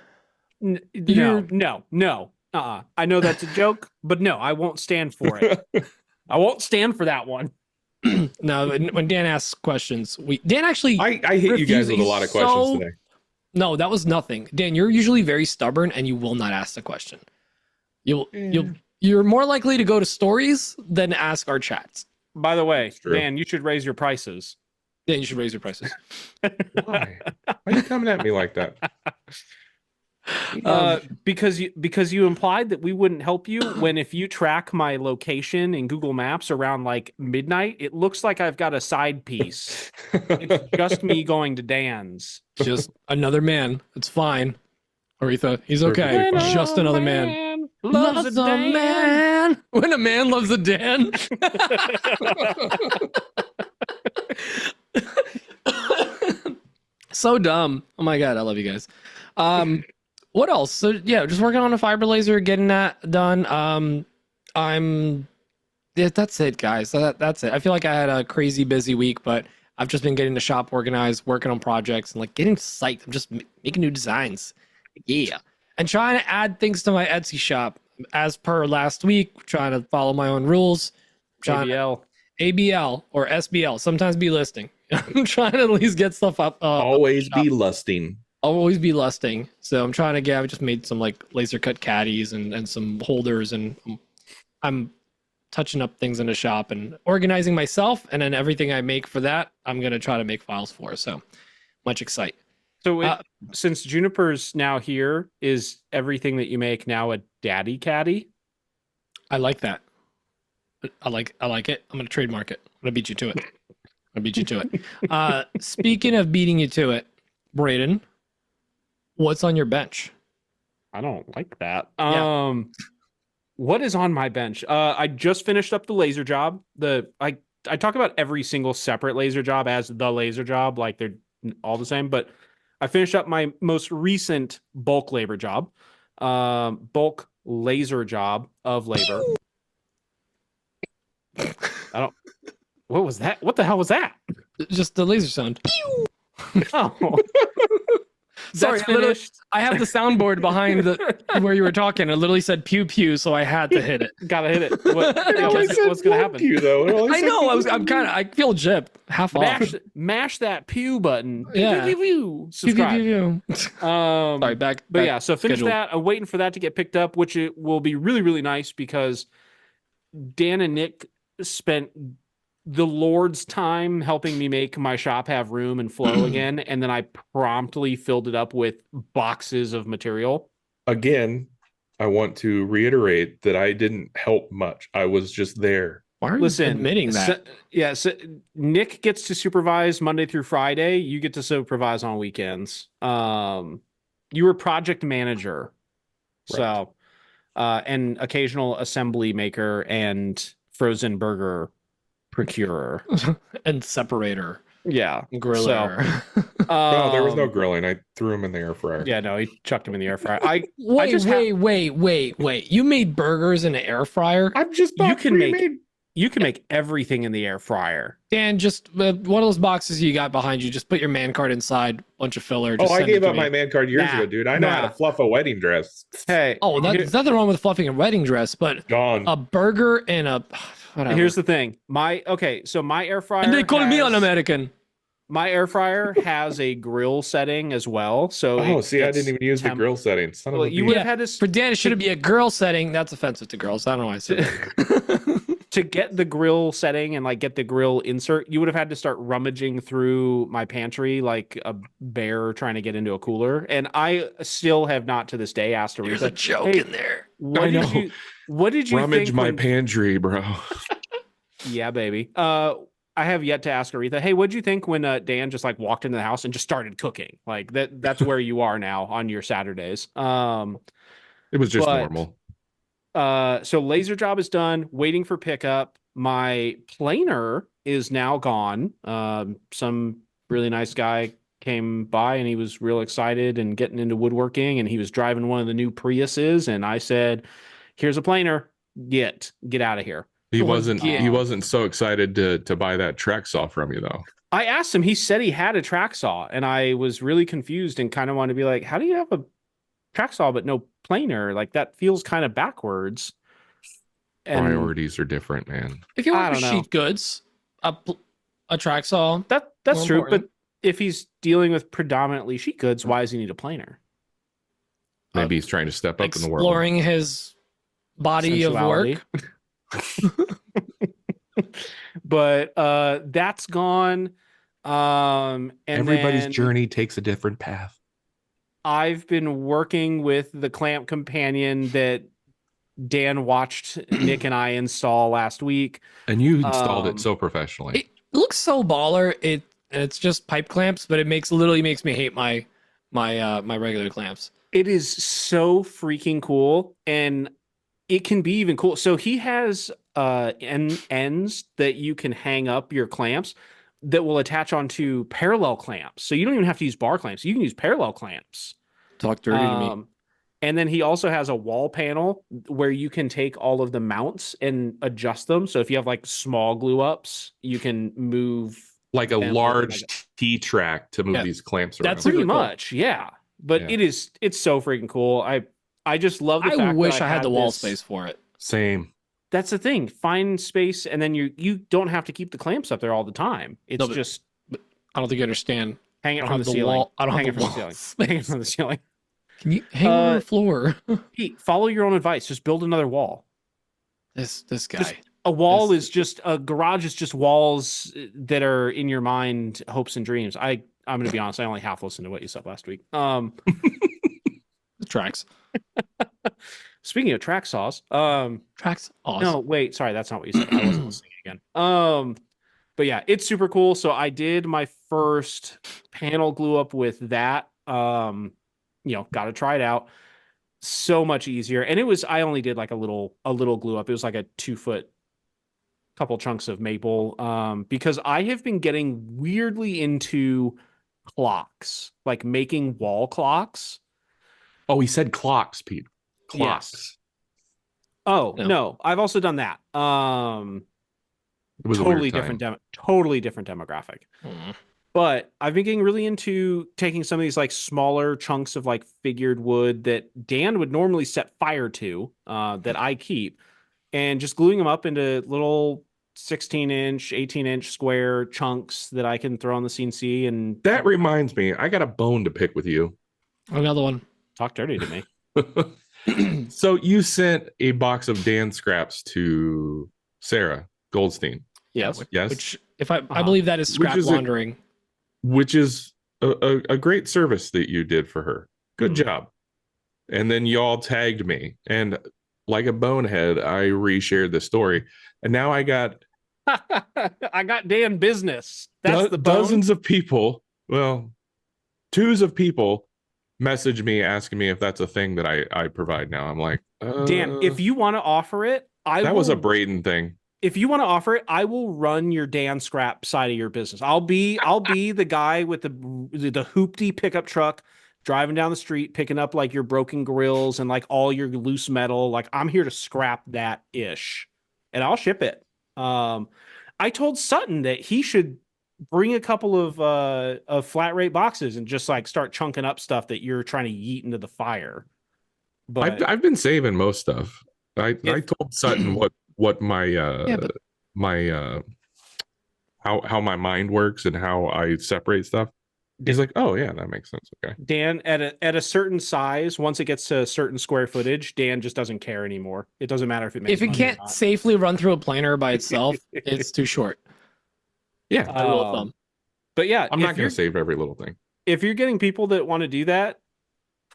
no. I know that's a joke, but no, I won't stand for it. I won't stand for that one. No, when Dan asks questions, Dan actually. I hit you guys with a lot of questions today. No, that was nothing. Dan, you're usually very stubborn and you will not ask the question. You're more likely to go to stories than ask our chats. By the way, Dan, you should raise your prices. Dan, you should raise your prices. Why? Why are you coming at me like that? Because you implied that we wouldn't help you when, if you track my location in Google Maps around midnight, it looks like I've got a side piece. It's just me going to Dan's. Just another man. It's fine. Aretha, he's okay. Just another man. Loves a man. When a man loves a Dan. So dumb. Oh my God, I love you guys. What else? So yeah, just working on a fiber laser, getting that done. That's it, guys. That's it. I feel like I had a crazy busy week, but I've just been getting the shop organized, working on projects, and getting psyched. I'm just making new designs. Yeah. And trying to add things to my Etsy shop. As per last week, trying to follow my own rules. ABL or SBL, sometimes be listing. I'm trying to at least get stuff up. Always be lusting. Always be lusting. So I'm trying to I just made some laser cut caddies and some holders, and I'm touching up things in the shop and organizing myself. And then everything I make for that, I'm going to try to make files for. So much excite. So since Juniper's now here, is everything that you make now a daddy caddy? I like that. I like it. I'm going to trademark it. I'm going to beat you to it. Speaking of beating you to it, Braden, what's on your bench? I don't like that. Yeah. What is on my bench? I just finished up the laser job. I talk about every single separate laser job as the laser job, like they're all the same. But I finished up my most recent bulk labor job, bulk laser job of labor. What was that? What the hell was that? Just the laser sound. Oh. Sorry, I have the soundboard behind where you were talking. It literally said pew pew, so I had to hit it. Gotta hit it. What's gonna happen? Pew, though. I know. I feel gypped. Half off. Mash that pew button. Yeah. Subscribe. Sorry, back. But yeah, so finish that. I'm waiting for that to get picked up, which it will be really, really nice because Dan and Nick spent the Lord's time helping me make my shop have room and flow again, and then I promptly filled it up with boxes of material. Again, I want to reiterate that I didn't help much. I was just there. Why are you admitting that? So Nick gets to supervise Monday through Friday. You get to supervise on weekends. You were project manager. Right. So, and occasional assembly maker and frozen burger procurer and separator. Yeah. Griller. So, no, there was no grilling. I threw him in the air fryer. Yeah, no, he chucked him in the air fryer. Wait. You made burgers in an air fryer? I'm just you can make everything in the air fryer. Dan, just one of those boxes you got behind you, just put your man card inside, bunch of filler. Just I gave up my man card years ago, dude. I know how to fluff a wedding dress. Hey. Oh, there's nothing wrong with fluffing a wedding dress, but a burger and a... Whatever. Here's the thing. So my air fryer. And they call me an American. My air fryer has a grill setting as well. So I didn't even use the grill setting. You would have had to. For Dan, it should be a grill setting. That's offensive to girls. I don't know why I said that. To get the grill setting and like get the grill insert, you would have had to start rummaging through my pantry like a bear trying to get into a cooler. And I still have not to this day asked Aretha. There's a joke in there. What did you rummage think my pantry, bro? Yeah, baby. I have yet to ask Aretha, hey, what'd you think when Dan just like walked into the house and just started cooking? Like that's where you are now on your Saturdays. It was just normal. So laser job is done, waiting for pickup. My planer is now gone. Some really nice guy came by and he was real excited and getting into woodworking, and he was driving one of the new Priuses, and I said, here's a planer. Get out of here. He wasn't so excited to buy that track saw from you though. I asked him, he said he had a track saw, and I was really confused and kind of wanted to be like, how do you have a track saw but no planer? Like that feels kind of backwards. And priorities are different, man. If you want sheet goods, a track saw, that's true. Important. But if he's dealing with predominantly sheet goods, why does he need a planer? Maybe he's trying to step up in the world, exploring his body of work. But that's gone. And everybody's journey takes a different path. I've been working with the clamp companion that Dan watched Nick and I install last week. And you installed it so professionally. It looks so baller. It's just pipe clamps, but it literally makes me hate my regular clamps. It is so freaking cool, and it can be even cool. So he has ends that you can hang up your clamps that will attach onto parallel clamps. So you don't even have to use bar clamps. You can use parallel clamps. Talk dirty to me. And then he also has a wall panel where you can take all of the mounts and adjust them. So if you have like small glue ups, you can move like a large T-track to move these clamps around. That's pretty much, yeah. But it's so freaking cool. I just love the fact that I wish I had the wall space for it. Same. That's the thing. Find space, and then you don't have to keep the clamps up there all the time. It's just. I don't think you understand. Hang it from the ceiling. I don't hang have it from the ceiling. Hang it from the ceiling. Can you hang on the floor? Pete, follow your own advice. Just build another wall. This guy. Just a wall is just a garage. Is just walls that are in your mind, hopes and dreams. I'm going to be honest. I only half listened to what you said last week. The tracks. Speaking of track saws, tracks. Awesome. No, wait, sorry, that's not what you said. I wasn't listening again. But yeah, it's super cool. So I did my first panel glue up with that. Got to try it out. so much easier. And I only did like a little glue up. It was like a 2-foot couple chunks of maple. Because I have been getting weirdly into clocks, like making wall clocks. Oh, he said clocks, Pete. Clocks. Yes. Oh, no. I've also done that. It was totally different demographic. But I've been getting really into taking some of these like smaller chunks of like figured wood that Dan would normally set fire to, that I keep, and just gluing them up into little 16-inch, 18-inch square chunks that I can throw on the CNC. And that reminds me, I got a bone to pick with you. Another one. Talk dirty to me. So you sent a box of Dan scraps to Sarah Goldstein. Yes. Yes. Which, if I believe that is scrap laundering. Which is a great service that you did for her. Good job. And then y'all tagged me, and like a bonehead, I reshared the story, and now I got Dan business. That's the bone. Dozens of people. Well, twos of people message me asking me if that's a thing that I provide now. I'm like, Dan, if you want to offer it, that was a Braden thing. If you want to offer it, I will run your Dan scrap side of your business. I'll be the guy with the hoopty pickup truck driving down the street, picking up like your broken grills and like all your loose metal. Like, I'm here to scrap that ish, and I'll ship it. I told Sutton that he should bring a couple of flat rate boxes and just like start chunking up stuff that you're trying to yeet into the fire. But I've been saving most stuff. I told Sutton what my how my mind works and how I separate stuff. He's like, oh yeah, that makes sense. Okay. Dan, at a certain size, once it gets to a certain square footage, Dan just doesn't care anymore. It doesn't matter if it makes if it can't safely run through a planer by itself, it's too short. Yeah. Rule of thumb. But yeah, I'm not going to save every little thing. If you're getting people that want to do that,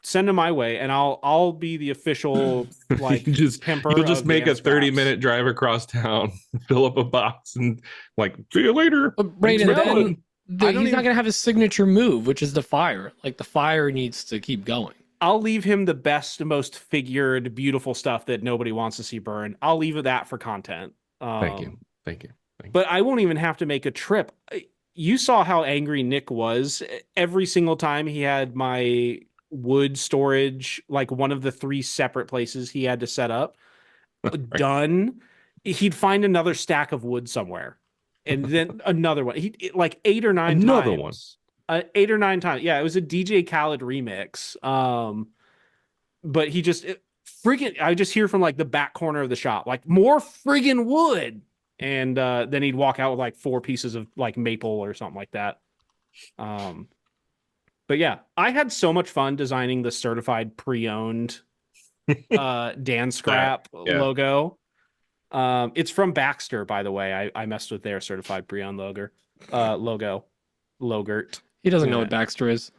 send them my way, and I'll be the official like you'll just make a 30-minute drive across town, fill up a box, and like, see you later. But Braden, he's not gonna have his signature move, which is the fire. Like, the fire needs to keep going. I'll leave him the best, most figured, beautiful stuff that nobody wants to see burn. I'll leave that for content. Thank you. But I won't even have to make a trip. You saw how angry Nick was every single time he had my wood storage, like one of the 3 separate places he had to set up done. He'd find another stack of wood somewhere, and then another one. He like 8 or 9 another times. 8 or 9 times. Yeah, it was a DJ Khaled remix. But he just freaking. I just hear from like the back corner of the shop, like, more friggin' wood, and then he'd walk out with like 4 pieces of like maple or something like that. But yeah, I had so much fun designing the certified pre-owned Dan Scrap logo. It's from Baxter, by the way. I messed with their certified pre-owned logo. Logert. He doesn't know what Baxter is.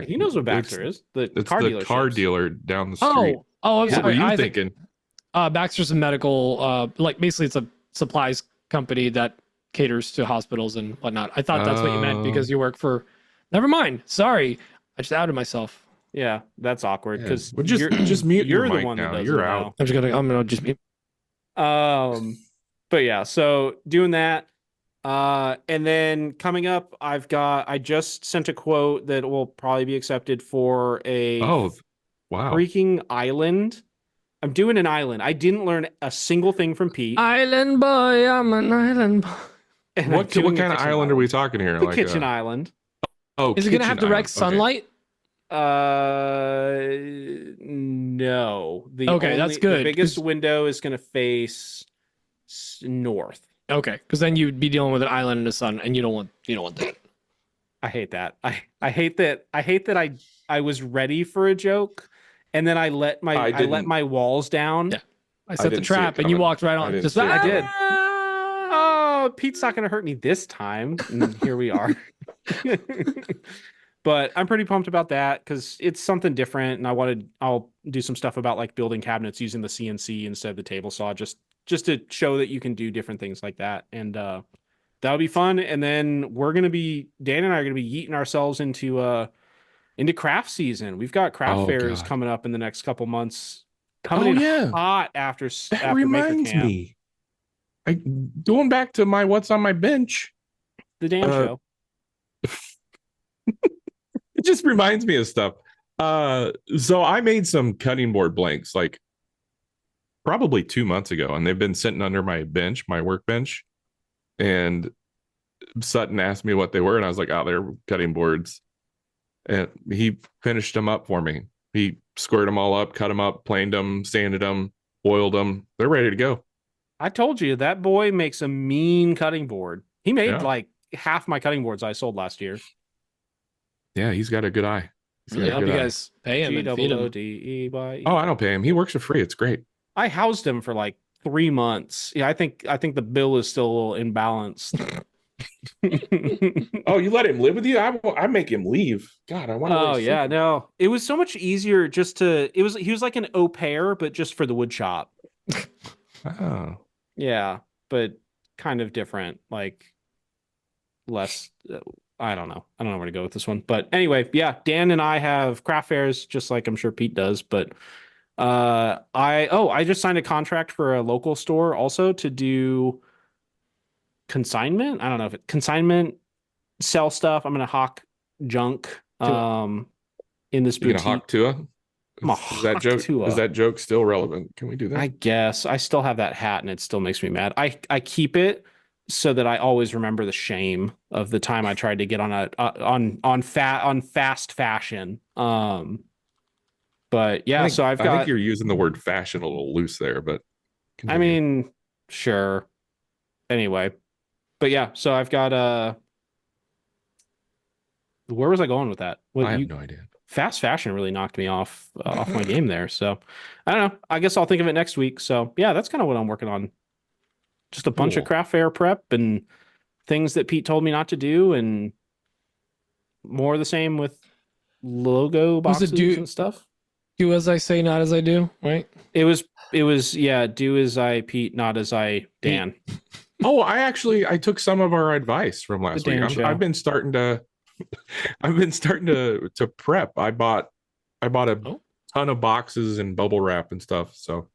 He knows what Baxter is. It's the car dealer down the street. I'm sorry. What were you thinking? Baxter's a medical, like, basically it's a supplies company that caters to hospitals and whatnot. I thought that's what you meant because you work for. Never mind. Sorry, I just outed myself. Yeah, that's awkward because just mute your the mic one now. that does You're it out. now. I'm gonna just mute. But yeah, so doing that, and then coming up, I just sent a quote that will probably be accepted for a freaking island. I'm doing an island. I didn't learn a single thing from Pete. Island boy, I'm an island boy. What kind of island are we talking here? The kitchen island. Oh, is it going to have direct sunlight? No. That's good. The biggest window is going to face north. Okay, because then you'd be dealing with an island in the sun, and you don't want that. I hate that. I hate that. I was ready for a joke, and then I let my walls down. Yeah, I set the trap, and you walked right on. I did. Oh, Pete's not going to hurt me this time. And here we are. But I'm pretty pumped about that because it's something different, and I'll do some stuff about like building cabinets using the CNC instead of the table saw, just to show that you can do different things like that, and that'll be fun. And then Dan and I are gonna be yeeting ourselves into into craft season. We've got craft fairs coming up in the next couple months. Coming in hot after reminds Maker Camp. me. Going back to my what's on my bench. The Dan show. It just reminds me of stuff. So I made some cutting board blanks like probably 2 months ago, and they've been sitting under my bench, my workbench. And Sutton asked me what they were, and I was like, "Oh, they're cutting boards." And he finished them up for me. He squared them all up, cut them up, planed them, sanded them, oiled them. They're ready to go. I told you that boy makes a mean cutting board. He made like half my cutting boards I sold last year. Yeah, he's got a good eye. I hope you guys pay him and feed him. Oh, I don't pay him. He works for free. It's great. I housed him for like 3 months. Yeah, I think the bill is still a little imbalanced. Oh, you let him live with you? I make him leave. God, I want to. Oh yeah, no. It was so much easier just to. He was like an au pair, but just for the wood shop. Oh. Yeah, but kind of different. Like less. I don't know where to go with this one. But anyway, yeah, Dan and I have craft fairs, just like I'm sure Pete does. But I just signed a contract for a local store also to do consignment. I don't know if it consignment sell stuff. I'm gonna hawk junk in this boutique. You gonna hawk Tua? Is that joke still relevant? Can we do that? I guess I still have that hat and it still makes me mad. I keep it so that I always remember the shame of the time I tried to get on fast fashion. But yeah, I think you're using the word fashion a little loose there, but continue. I mean, sure. Anyway, but yeah, so I've got where was I going with that? I have no idea. Fast fashion really knocked me off my game there. So I don't know. I guess I'll think of it next week. So yeah, that's kind of what I'm working on. Just a bunch of craft fair prep and things that Pete told me not to do, and more of the same with logo boxes and stuff. Do as I say, not as I do, right? It was do as I Pete, not as I Dan. Oh, I took some of our advice from last week. I've been starting to prep. I bought a ton of boxes and bubble wrap and stuff. So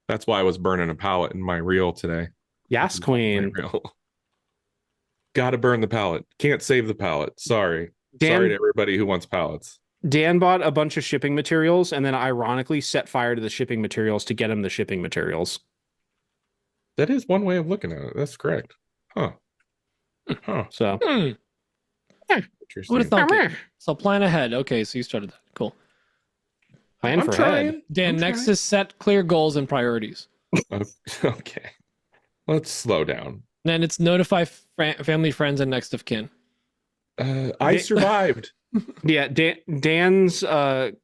that's why I was burning a pallet in my reel today. Yes, Queen. Got to burn the pallet. Can't save the pallet. Sorry to everybody who wants pallets. Dan bought a bunch of shipping materials and then ironically set fire to the shipping materials to get him the shipping materials. That is one way of looking at it. That's correct. Huh. So. Interesting. Would have thought it. So plan ahead. Okay, so you started that. Cool. Plan for ahead. Dan, next is set clear goals and priorities. Okay. Let's slow down. Then it's notify family, friends, and next of kin. I survived. Yeah, Dan's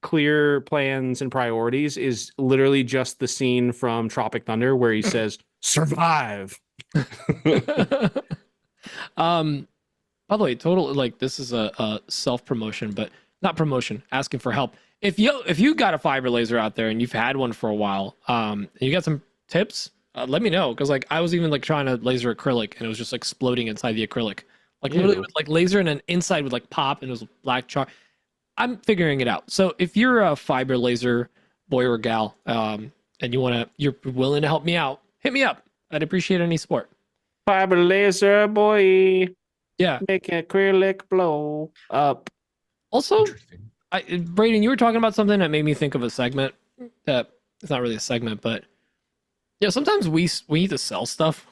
clear plans and priorities is literally just the scene from Tropic Thunder where he says, survive. By the way, this is a self-promotion, but not promotion, asking for help. If you got a fiber laser out there and you've had one for a while, and you got some tips, let me know. Because I was even trying to laser acrylic and it was just exploding inside the acrylic. Literally with laser and then inside would pop and it was black char. I'm figuring it out. So if you're a fiber laser boy or gal, and you're willing to help me out, hit me up. I'd appreciate any support. Fiber laser boy. Yeah. Make acrylic blow up. Also, Braden, you were talking about something that made me think of a segment that it's not really a segment, but sometimes we need to sell stuff,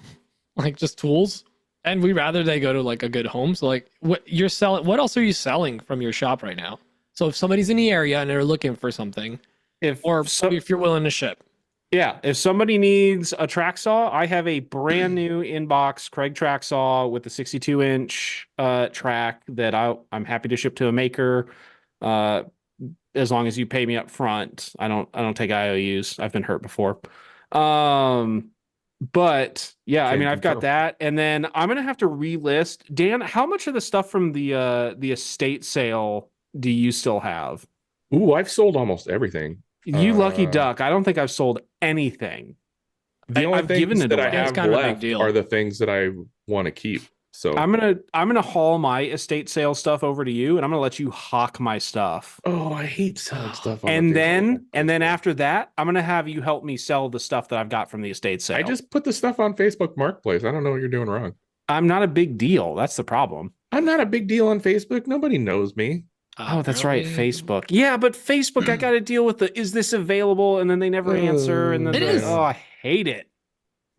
just tools. And we'd rather they go to a good home. So what you're selling, what else are you selling from your shop right now? So if somebody's in the area and they're looking for something, if you're willing to ship. Yeah. If somebody needs a track saw, I have a brand new inbox Craig track saw with the 62-inch track that I'm happy to ship to a maker. As long as you pay me up front. I don't take IOUs. I've been hurt before. But yeah, I've got that, and then I'm gonna have to relist. Dan, how much of the stuff from the estate sale do you still have? Ooh, I've sold almost everything. You lucky duck. I don't think I've sold anything. The only things that I have left are the things that I want to keep. So I'm gonna haul my estate sale stuff over to you, and I'm gonna let you hawk my stuff. oh, I hate selling stuff. And then after that, I'm gonna have you help me sell the stuff that I've got from the estate sale. I just put the stuff on Facebook Marketplace. I don't know what you're doing wrong. I'm not a big deal. That's the problem. I'm not a big deal on Facebook. Nobody knows me. Oh, that's right, Facebook. Yeah, but Facebook, I got to deal with is this available? And then they never answer. And then it is. Oh, I hate it.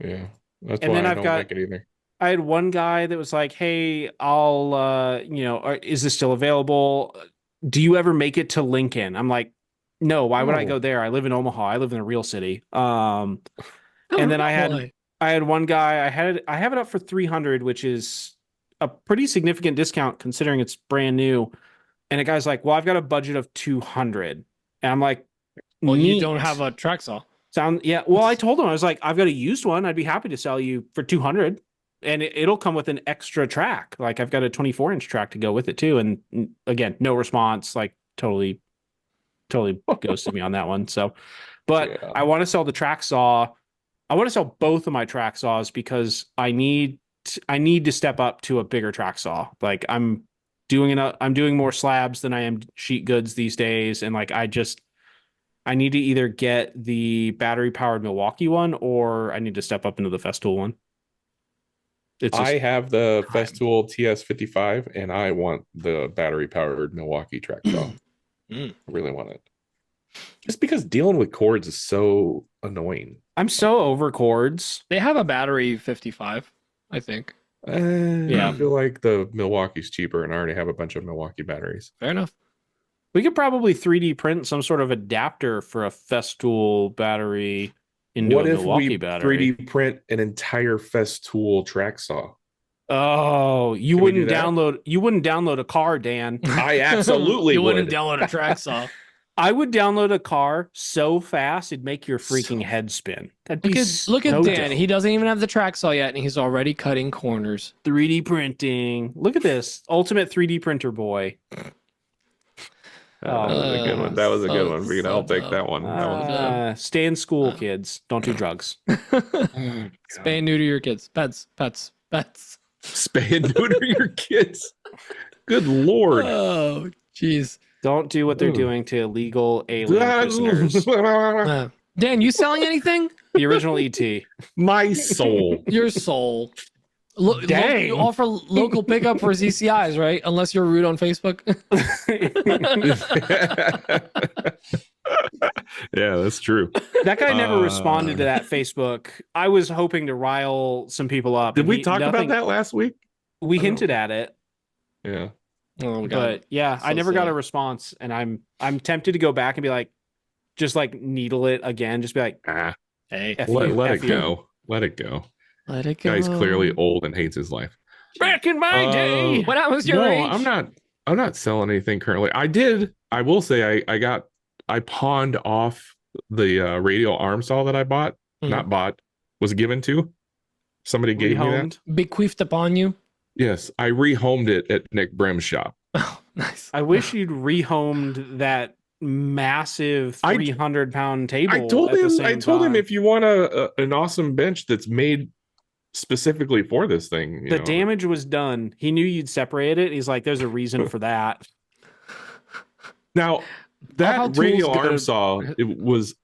Yeah, that's And why then I I've don't got- like it either. I had one guy that was like, "Hey, I'll, is this still available? Do you ever make it to Lincoln?" I'm like, "No. Why would I go there? I live in Omaha. I live in a real city." And then I had one guy. I have it up for 300, which is a pretty significant discount considering it's brand new. And a guy's like, "Well, I've got a budget of 200," and I'm like, "Well, neat. you don't have a track saw." Yeah. Well, I told him, I was like, "I've got a used one. I'd be happy to sell you for 200, and it'll come with an extra track. Like I've got a 24-inch track to go with it too." And again, no response. Like totally ghosted me on that one. So, but yeah. I want to sell the track saw. I want to sell both of my track saws because I need to step up to a bigger track saw. Like I'm doing more slabs than I am sheet goods these days. And like, I need to either get the battery powered Milwaukee one, or I need to step up into the Festool one. I have the Festool TS55 and I want the battery powered Milwaukee track saw. I really want it. Just because dealing with cords is so annoying. I'm so over cords. They have a battery 55, I think. Yeah, I feel like the Milwaukee's cheaper, and I already have a bunch of Milwaukee batteries. Fair enough. We could probably 3D print some sort of adapter for a Festool battery into a Milwaukee battery. 3D print an entire Festool track saw? Oh, you wouldn't download a car, Dan. I absolutely you wouldn't download a track saw. I would download a car so fast it'd make your freaking head spin. Look at Dan. Dope. He doesn't even have the track saw yet, and he's already cutting corners. 3D printing. Look at this. Ultimate 3D printer boy. That was a good one. That was a good one. I'll take that one. Stay in school, kids. Don't do drugs. Spay and neuter your kids. Pets. Spay and neuter your kids. Good Lord. Oh, jeez. Don't do what they're doing to illegal alien prisoners. Dan, you selling anything? The original ET. My soul. Your soul. Dang. You offer local pickup for ZCIs, right? Unless you're rude on Facebook. Yeah, that's true. That guy never responded to that Facebook. I was hoping to rile some people up. Did we talk about that last week? We hinted at it. Yeah. Oh, but yeah, so I never got a response, and I'm tempted to go back and be like, just like needle it again. Just be like, hey, let it go. Let it go. Let it go. Guy's clearly old and hates his life. Back in my day, when I was your age. I'm not selling anything currently. I will say I pawned off the radial arm saw that I bought. Not bought, was given to. Somebody gave me that. Bequeathed upon you. Yes, I rehomed it at Nick Brim's shop. Oh, nice. I wish you'd rehomed that massive 300-pound table. I told him if you want an awesome bench that's made specifically for this thing, the damage was done. He knew you'd separate it. He's like, there's a reason for that. Now that radial arm saw is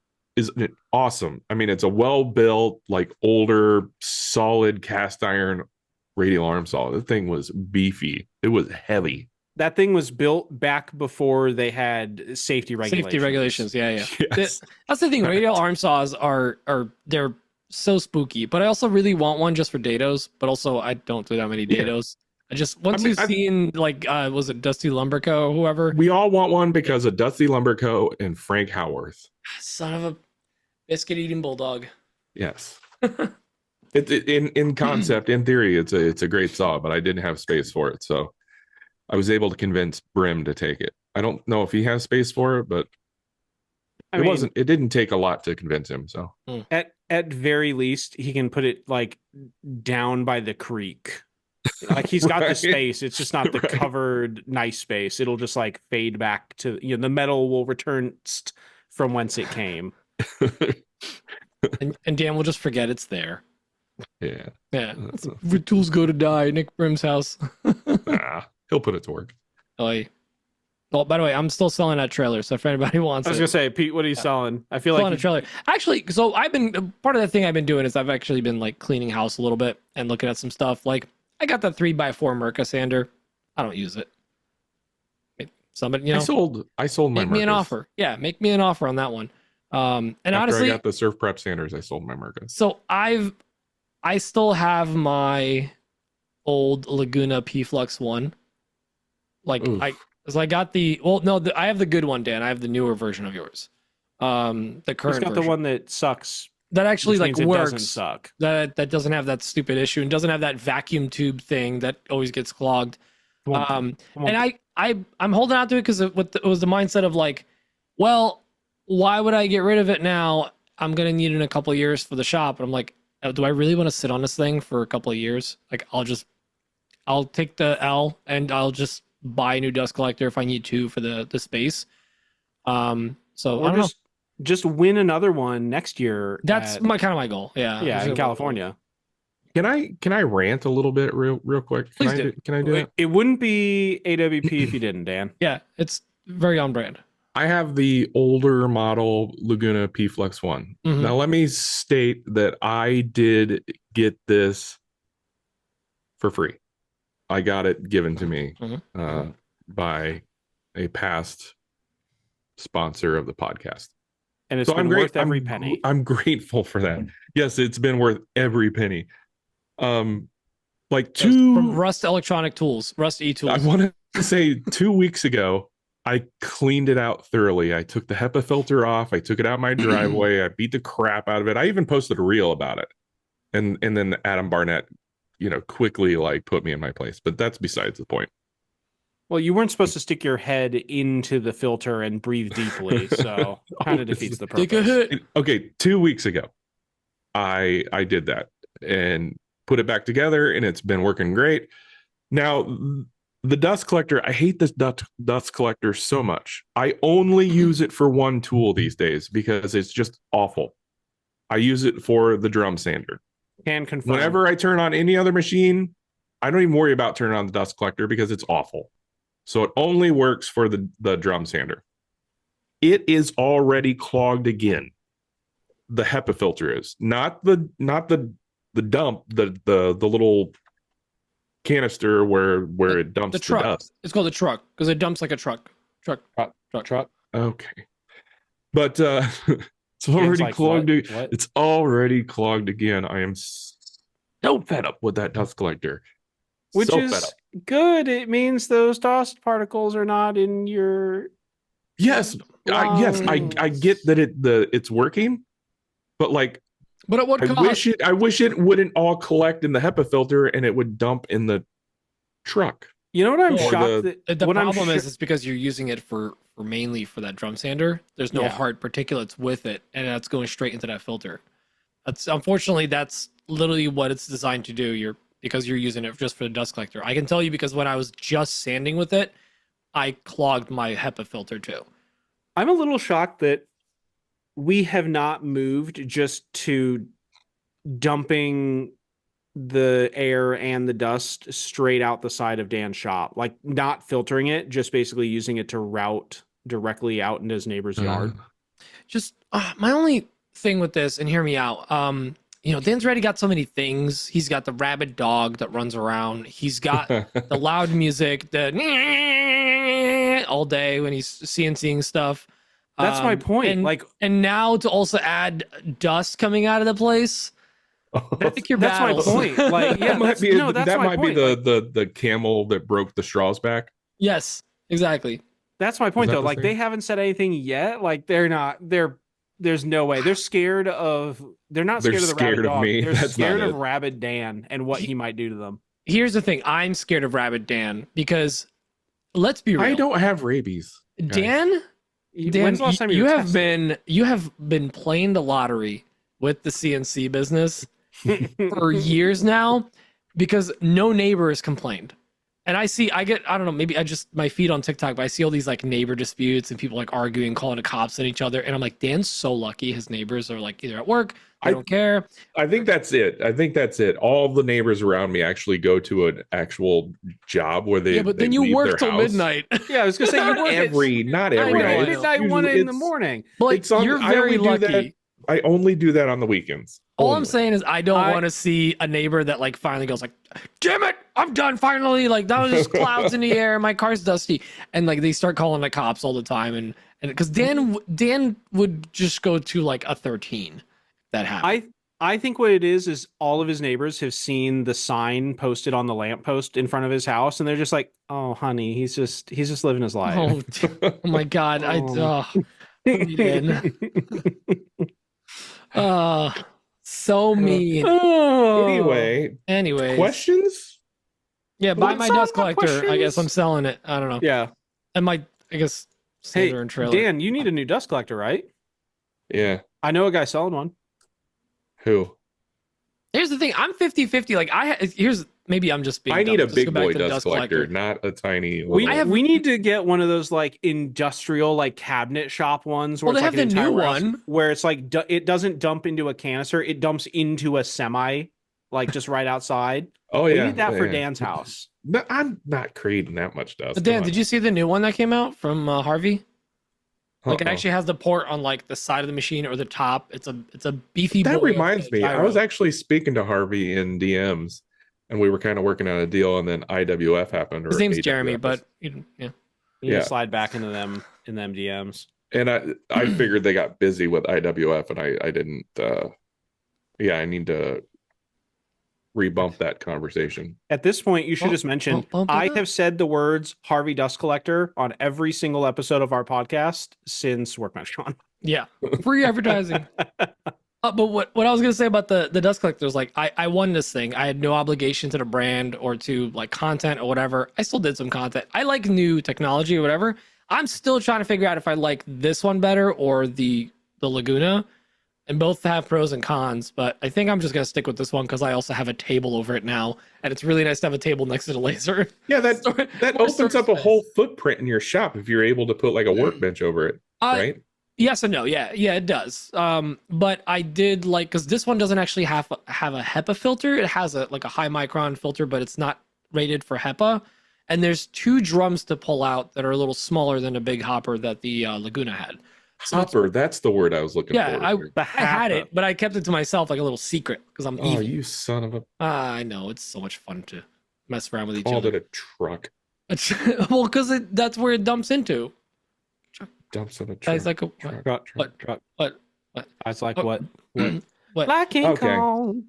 awesome. I mean, it's a well-built, like older, solid cast iron radial arm saw. The thing was beefy. It was heavy. That thing was built back before they had safety regulations. Yeah. Yes. That's the thing. Radial arm saws are they're so spooky, but I also really want one just for dados, but also I don't do that many dados. You've seen like was it Dusty Lumberco or whoever? We all want one because of Dusty Lumberco and Frank Howarth. Son of a biscuit eating bulldog. Yes. In concept, in theory, it's a great saw, but I didn't have space for it, so I was able to convince Brim to take it. I don't know if he has space for it, but it didn't take a lot to convince him. So at very least, he can put it like down by the creek. Like he's got the space. It's just not the covered nice space. It'll just like fade back to the metal will return from whence it came. and Dan will just forget it's there. Yeah. Yeah. Where tools go to die. Nick Brim's house. Nah, he'll put it to work. Well, by the way, I'm still selling that trailer. So if anybody wants I was going to say, Pete, what are you selling? I feel like a trailer. Actually, so I've been, part of the thing I've been doing is I've actually been like cleaning house a little bit and looking at some stuff. Like I got that 3x4 Merca sander. I don't use it. Somebody, you know, I sold my make me an Mercas. offer. Yeah, make me an offer on that one. And After honestly, I got the Surf Prep sanders, I sold my Mercas. So I still have my old Laguna P Flux one. Like Oof. I got I have the good one, Dan. I have the newer version of yours. The current got version. the one that sucks. That actually like works. It doesn't suck. That doesn't have that stupid issue and doesn't have that vacuum tube thing that always gets clogged. And I'm holding out to it because it was the mindset of like, well, why would I get rid of it now? I'm gonna need it in a couple of years for the shop. And I'm like, do I really want to sit on this thing for a couple of years? Like I'll take the L and I'll just buy a new dust collector if I need to for the space. So or I don't know. Just win another one next year. That's my goal. Yeah. Yeah, in California. Can I rant a little bit real quick? Can I do it? It wouldn't be AWP if you didn't, Dan. Yeah, it's very on brand. I have the older model Laguna P Flex one. Mm-hmm. Now let me state that I did get this for free. I got it given to me by a past sponsor of the podcast. And it's been worth every penny. I'm grateful for that. Yes, it's been worth every penny. Like from Rust Electronic Tools, Rust E-Tools. I want to say 2 weeks ago, I cleaned it out thoroughly. I took the HEPA filter off. I took it out my driveway. I beat the crap out of it. I even posted a reel about it. And then Adam Barnett, quickly like put me in my place. But that's besides the point. Well, you weren't supposed to stick your head into the filter and breathe deeply, so kind of defeats the purpose. Take a hit. Okay, 2 weeks ago, I did that and put it back together, and it's been working great. Now, the dust collector, I hate this dust collector so much. I only use it for one tool these days because it's just awful. I use it for the drum sander. Can confirm. Whenever I turn on any other machine, I don't even worry about turning on the dust collector because it's awful. So it only works for the drum sander. It is already clogged again. The HEPA filter is not the dump, the little canister where it dumps the dust. It's called a truck because it dumps like a truck. Truck. Okay, but it's already clogged. It's already clogged again. I am so fed up with that dust collector. Which is good. It means those dust particles are not in your. Yes, I get that it's working, but like. But at what cost? I wish it wouldn't all collect in the HEPA filter and it would dump in the truck. You know what I'm shocked the problem is it's because you're using it for mainly for that drum sander. There's no hard particulates with it, and that's going straight into that filter. Unfortunately that's literally what it's designed to do. Because you're using it just for the dust collector. I can tell you because when I was just sanding with it, I clogged my HEPA filter too. I'm a little shocked that we have not moved just to dumping the air and the dust straight out the side of Dan's shop, like not filtering it, just basically using it to route directly out into his neighbor's yard. Just my only thing with this, and hear me out. Dan's already got so many things. He's got the rabid dog that runs around. He's got the loud music, the all day when he's seeing stuff. That's my point. And now to also add dust coming out of the place. I think your battles. My point. Like, yeah, that might be the camel that broke the straws back. Yes, exactly. That's my point, though. Like, they haven't said anything yet. Like, there's no way. They're scared of. They're not scared of the rabid dog. Me. They're scared of Rabid Dan and what he might do to them. Here's the thing. I'm scared of Rabid Dan because, let's be real. I don't have rabies. Dan, when's the last time you have been playing the lottery with the CNC business for years now because no neighbor has complained. And I don't know, maybe my feed on TikTok, but I see all these like neighbor disputes and people like arguing, calling the cops at each other. And I'm like, Dan's so lucky. His neighbors are like either at work, they don't care. I think that's it. All the neighbors around me actually go to an actual job where they but then you work till midnight. Yeah, I was gonna say you work not every night. Midnight, 1 in the morning. But like, you're very lucky. I only do that on the weekends. All I'm saying is I don't want to see a neighbor that like finally goes like, damn it, I'm done finally. Like that was just clouds in the air. My car's dusty. And like they start calling the cops all the time. And because Dan would just go to like a 13. That happened. I think what it is all of his neighbors have seen the sign posted on the lamppost in front of his house. And they're just like, oh, honey, he's just living his life. Oh my God. So mean. Anyway, questions? Yeah, buy my dust collector. Questions? I guess I'm selling it. I don't know. Yeah, and I guess. Hey, and trailer. Dan, you need a new dust collector, right? Yeah, I know a guy selling one. Who? Here's the thing. I'm 50-50. Like maybe I'm just being. I need a big boy dust collector, not a tiny. We need to get one of those like industrial like cabinet shop ones. Where they have the new one where it's like it doesn't dump into a canister; it dumps into a semi, like just right outside. Oh yeah, we need that for Dan's house. No, I'm not creating that much dust. But Dan, did you see the new one that came out from Harvey? Like it actually has the port on like the side of the machine or the top. It's a beefy. That reminds me, I was actually speaking to Harvey in DMs, and we were kind of working on a deal, and then IWF happened. His name's Jeremy, but you slide back into them in them DMs. And I figured they got busy with IWF, and I didn't. I need to rebump that conversation. At this point, you should just mention I have said the words Harvey Dust Collector on every single episode of our podcast since Workbench. Yeah, free advertising. But what I was gonna say about the dust collector is like I won this thing. I had no obligation to the brand or to like content or whatever. I still did some content. I like new technology or whatever. I'm still trying to figure out if I like this one better or the Laguna. And both have pros and cons, but I think I'm just gonna stick with this one because I also have a table over it now, and it's really nice to have a table next to the laser. Yeah, that opens up a whole footprint in your shop if you're able to put like a workbench over it, right? Yes and no. Yeah, it does. But I did like because this one doesn't actually have a HEPA filter. It has a high micron filter, but it's not rated for HEPA. And there's 2 drums to pull out that are a little smaller than a big hopper that the Laguna had. Hopper, that's the word I was looking for. Yeah, I had it, but I kept it to myself like a little secret because I'm evil. Oh, you son of a... I know, it's so much fun to mess around with each other. Called it a truck. Well, because that's where it dumps into. Dumps in a truck. It's like a truck. What? It's like what? What? Like King Kong.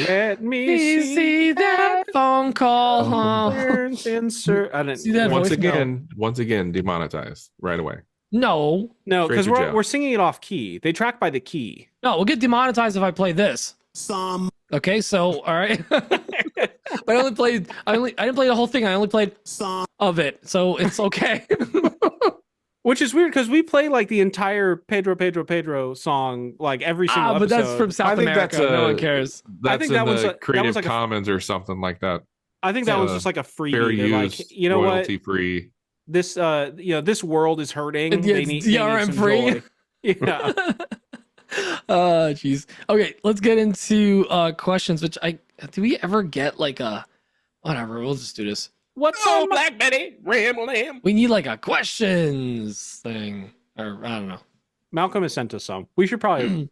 Let me see that phone call. Insert. I didn't see that once again, demonetized right away. No, because we're singing it off key. They track by the key. No, we'll get demonetized if I play this. Okay, so all right. But I didn't play the whole thing. I only played some of it, so it's okay. Which is weird because we play like the entire Pedro song like every single episode. But that's from South America. No one cares. I think that was Creative Commons or something like that. I think that was just like a freebie. Fair use, like, you know royalty what? Free. This this world is hurting. They need DRM free. Yeah. Oh jeez. Okay, let's get into questions. Which do we ever get like a whatever? We'll just do this. What's up, Black Betty? Ram. We need like a questions thing, or I don't know. Malcolm has sent us some. We should probably.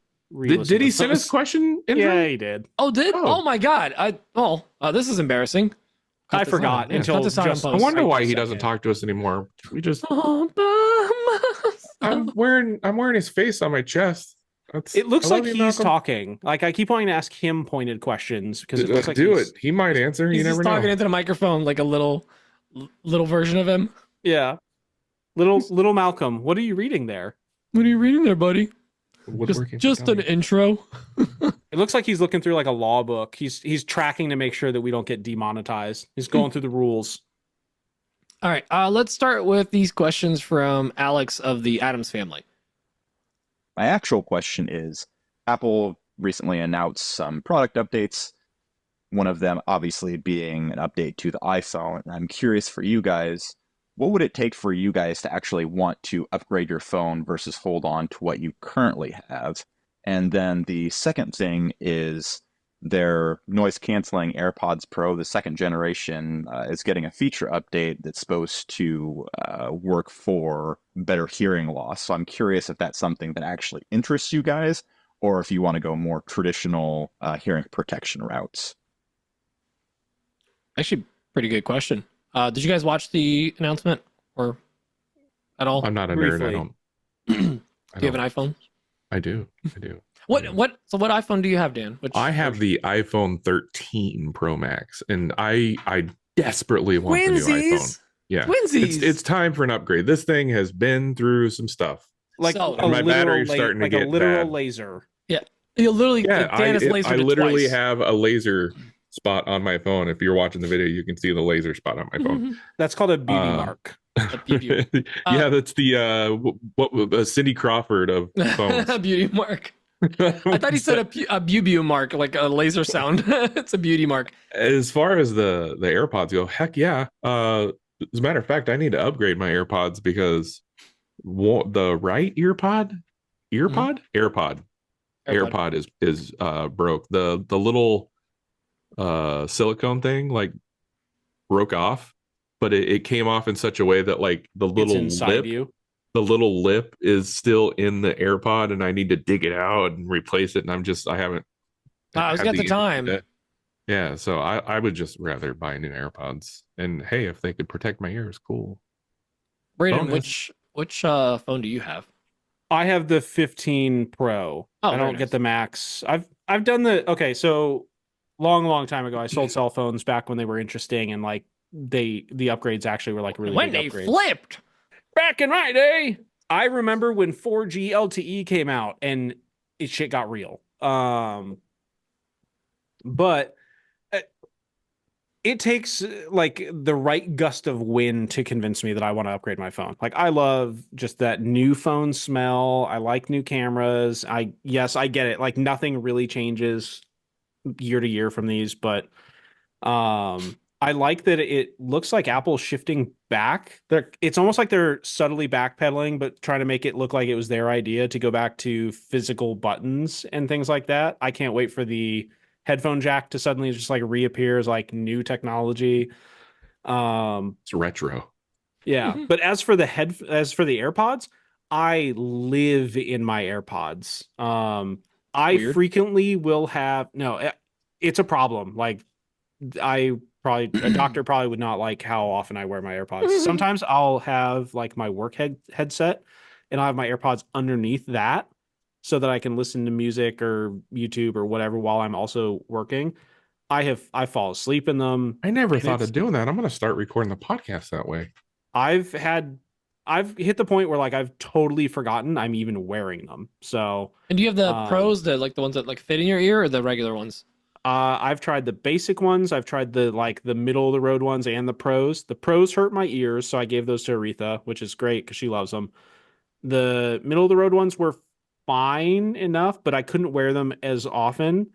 Did he send us question? Yeah, he did. Oh, Oh my God. This is embarrassing. I forgot until just. I wonder why he doesn't talk to us anymore. We just. I'm wearing his face on my chest. It looks like he's talking. Like I keep wanting to ask him pointed questions because it looks like He might answer. He's you never just talking into the microphone like a little version of him. Yeah, little Malcolm. What are you reading there? What are you reading there, buddy? Woodworking. Just an intro. It looks like he's looking through like a law book. He's tracking to make sure that we don't get demonetized. He's going through the rules. All right. Let's start with these questions from Alex of the Addams family. My actual question is, Apple recently announced some product updates. One of them obviously being an update to the iPhone. And I'm curious for you guys, what would it take for you guys to actually want to upgrade your phone versus hold on to what you currently have? And then the second thing is their noise canceling AirPods Pro, the second generation, is getting a feature update that's supposed to work for better hearing loss. So I'm curious if that's something that actually interests you guys, or if you want to go more traditional hearing protection routes. Actually, pretty good question. Did you guys watch the announcement or at all? I'm not a Briefly. nerd. I don't. Do you have an iPhone? I do. What iPhone do you have, Dan? I have the iPhone 13 Pro Max, and I desperately want the new iPhone. Yeah, Twinsies. It's time for an upgrade. This thing has been through some stuff. Like So- my battery's starting to like get a literal bad. laser. You literally Yeah, Dan has lasered I it literally twice. have a laser spot on my phone. If you're watching the video, you can see the laser spot on my phone. That's called a beauty mark. Yeah, that's the Cindy Crawford of phones. A beauty mark. I thought he said a bu mark, like a laser sound. It's a beauty mark. As far as the AirPods go, heck yeah. As a matter of fact, I need to upgrade my AirPods because the right AirPod is broke. The little silicone thing like broke off, but it came off in such a way that like the little lip is still in the AirPod, and I need to dig it out and replace it. And I haven't. I was got the time. Yeah, so I would just rather buy new AirPods. And hey, if they could protect my ears, cool. Braden, which phone do you have? I have the 15 Pro. Oh, I don't get the Max. I've done the so long time ago. I sold cell phones back when they were interesting, and like the upgrades actually were like really when big they upgrades. flipped. Back in my day, I remember when 4G LTE came out and shit got real. But it takes like the right gust of wind to convince me that I want to upgrade my phone. Like I love just that new phone smell. I like new cameras. I get it. Like nothing really changes year to year from these, but I like that it looks like Apple's shifting back. It's almost like they're subtly backpedaling, but trying to make it look like it was their idea to go back to physical buttons and things like that. I can't wait for the headphone jack to suddenly just like reappear as like new technology. It's retro. Yeah. Mm-hmm. But as for the AirPods, I live in my AirPods. I frequently will have it's a problem. Like a doctor probably would not like how often I wear my AirPods. Sometimes I'll have like my work headset and I'll have my AirPods underneath that so that I can listen to music or YouTube or whatever while I'm also working. I fall asleep in them. I never thought of doing that. I'm going to start recording the podcast that way. I've hit the point where like I've totally forgotten I'm even wearing them. So, and do you have the pros, the ones that like fit in your ear, or the regular ones? I've tried the basic ones. I've tried the middle of the road ones and the pros. The pros hurt my ears, so I gave those to Aretha, which is great because she loves them. The middle of the road ones were fine enough, but I couldn't wear them as often.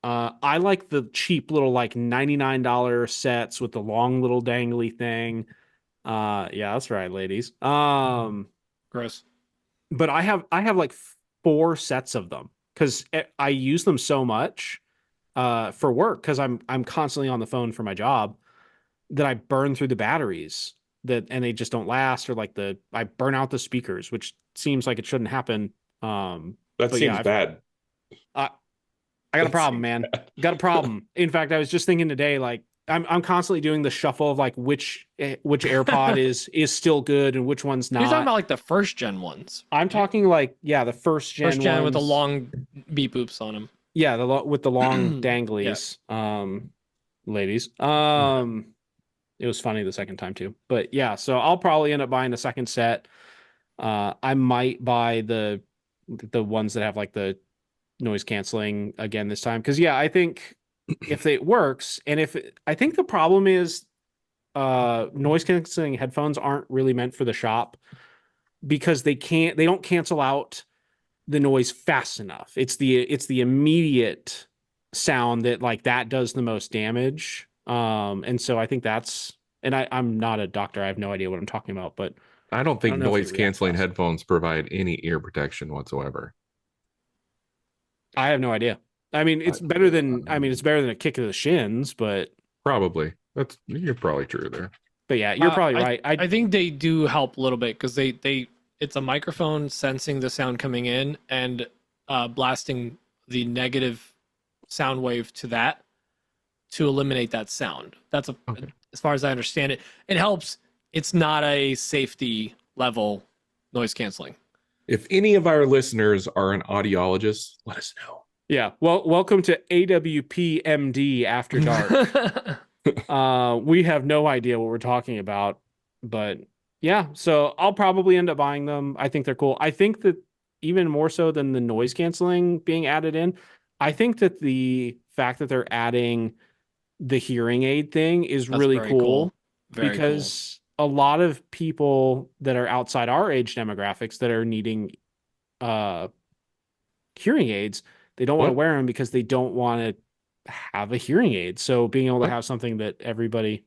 I like the cheap little like $99 sets with the long little dangly thing. Yeah, that's right, ladies. Gross. But I have like 4 sets of them because I use them so much for work because I'm constantly on the phone for my job that I burn through the batteries and they just don't last, or like I burn out the speakers, which seems like it shouldn't happen. That seems bad. I got a problem, man. Got a problem. In fact, I was just thinking today, like I'm constantly doing the shuffle of like which AirPod is still good and which one's not. You're talking about like the first gen ones. I'm talking like the first gen ones with the long beep boops on them. Yeah, with the long danglies. Yeah. Ladies. It was funny the second time too. But yeah, so I'll probably end up buying a second set. I might buy the ones that have like the noise canceling again this time, because I think if it works, and I think the problem is noise canceling headphones aren't really meant for the shop because they don't cancel out the noise fast enough. It's the immediate sound that like that does the most damage. And so I think that's, and I'm not a doctor. I have no idea what I'm talking about, but I don't think know if noise they react canceling fast. headphones provide any ear protection whatsoever. I have no idea. I mean, it's better than a kick to the shins, but Probably. You're probably true there. but yeah, you're probably right. I think they do help a little bit because it's a microphone sensing the sound coming in and blasting the negative sound wave to that to eliminate that sound. That's Okay. as far as I understand it. It helps. It's not a safety level noise canceling. If any of our listeners are an audiologist, let us know. Yeah. Well, welcome to AWPMD After Dark. We have no idea what we're talking about, but yeah. So I'll probably end up buying them. I think they're cool. I think that even more so than the noise canceling being added in, I think that the fact that they're adding the hearing aid thing is That's really very cool. Very Because a lot of people that are outside our age demographics that are needing hearing aids, they don't want to wear them because they don't want to have a hearing aid. So being able to have something that everybody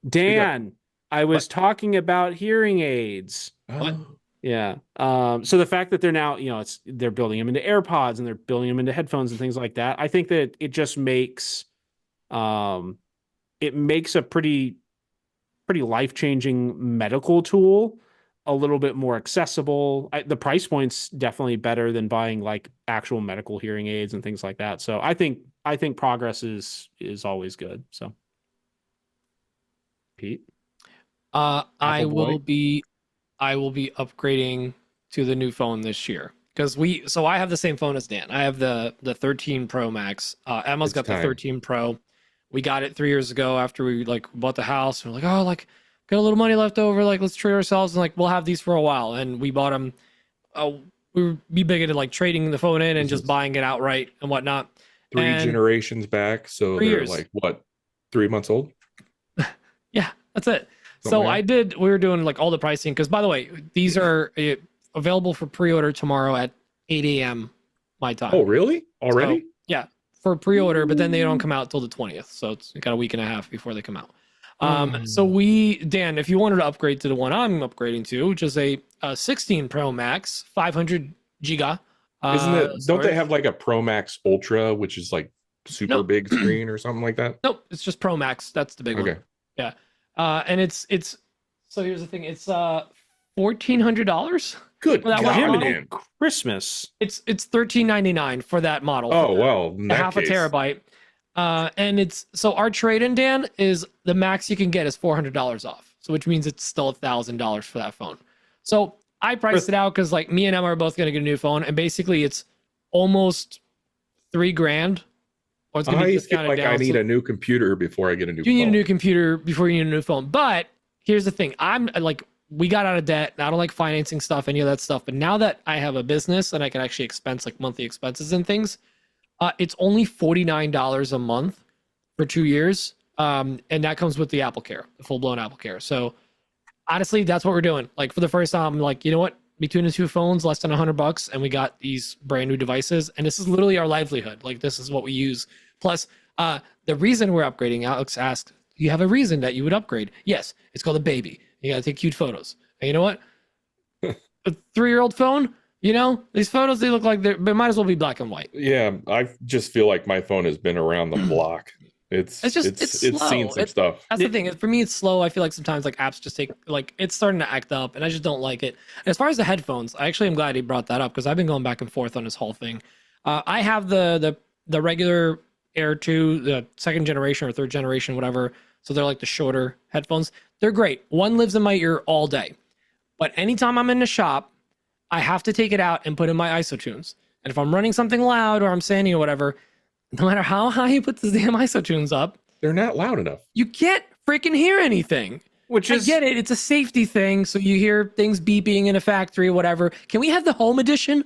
Dan, I was talking about hearing aids. What? Yeah. So the fact that they're now, they're building them into AirPods and they're building them into headphones and things like that. I think that it just makes a pretty life-changing medical tool a little bit more accessible. The price point's definitely better than buying like actual medical hearing aids and things like that. So I think progress is always good. So Pete, I will be upgrading to the new phone this year because I have the same phone as Dan. I have the 13 Pro Max. Emma's got the 13 Pro. We got it 3 years ago after we like bought the house. And we're like, oh, like got a little money left over. Like, let's treat ourselves and like we'll have these for a while. And we bought them. We would be big into like trading the phone in and just buying it outright and whatnot. 3 generations back, so they're like what, 3 months old? Yeah, that's it. We were doing like all the pricing because, by the way, these are available for pre-order tomorrow at 8 a.m. my time. Oh, really? Already? So, yeah, for pre-order, but then they don't come out till the 20th, so it's got a week and a half before they come out. So Dan, if you wanted to upgrade to the one I'm upgrading to, which is a 16 Pro Max, 500 giga. Don't they have like a Pro Max Ultra, which is like super big screen or something like that? Nope, it's just Pro Max. That's the big one. Yeah. And it's so here's the thing, it's $1,400. Good for that God, man. Christmas. It's $13.99 for that model. Oh well, half a terabyte. And it's so our trade-in, Dan, is the max you can get is $400 off. So which means it's still $1,000 for that phone. So I priced it out because like me and Emma are both gonna get a new phone, and basically it's almost $3,000. Or it's gonna be discounted down. I need a new computer before I get a new phone. You need a new computer before you need a new phone. But here's the thing. I'm like, we got out of debt. I don't like financing stuff, any of that stuff. But now that I have a business and I can actually expense like monthly expenses and things, it's only $49 a month for 2 years. And that comes with the AppleCare, the full-blown AppleCare. So honestly, that's what we're doing. Like for the first time, I'm like, you know what? Between the two phones, less than $100, and we got these brand new devices. And this is literally our livelihood. Like this is what we use. Plus, the reason we're upgrading, Alex asked, do you have a reason that you would upgrade? Yes, it's called a baby. You got to take cute photos. And you know what? A 3-year-old phone, these photos, they look like they might as well be black and white. Yeah, I just feel like my phone has been around the block. It's seen some stuff. That's the thing. For me, it's slow. I feel like sometimes like apps just take like it's starting to act up, and I just don't like it. And as far as the headphones, I actually am glad he brought that up because I've been going back and forth on this whole thing. I have the regular Air 2, the 2nd generation or 3rd generation, whatever. So they're like the shorter headphones. They're great. One lives in my ear all day. But anytime I'm in the shop, I have to take it out and put in my isotunes. And if I'm running something loud or I'm standing or whatever, no matter how high you put the damn isotunes up, they're not loud enough. You can't freaking hear anything. I get it. It's a safety thing. So you hear things beeping in a factory or whatever. Can we have the home edition?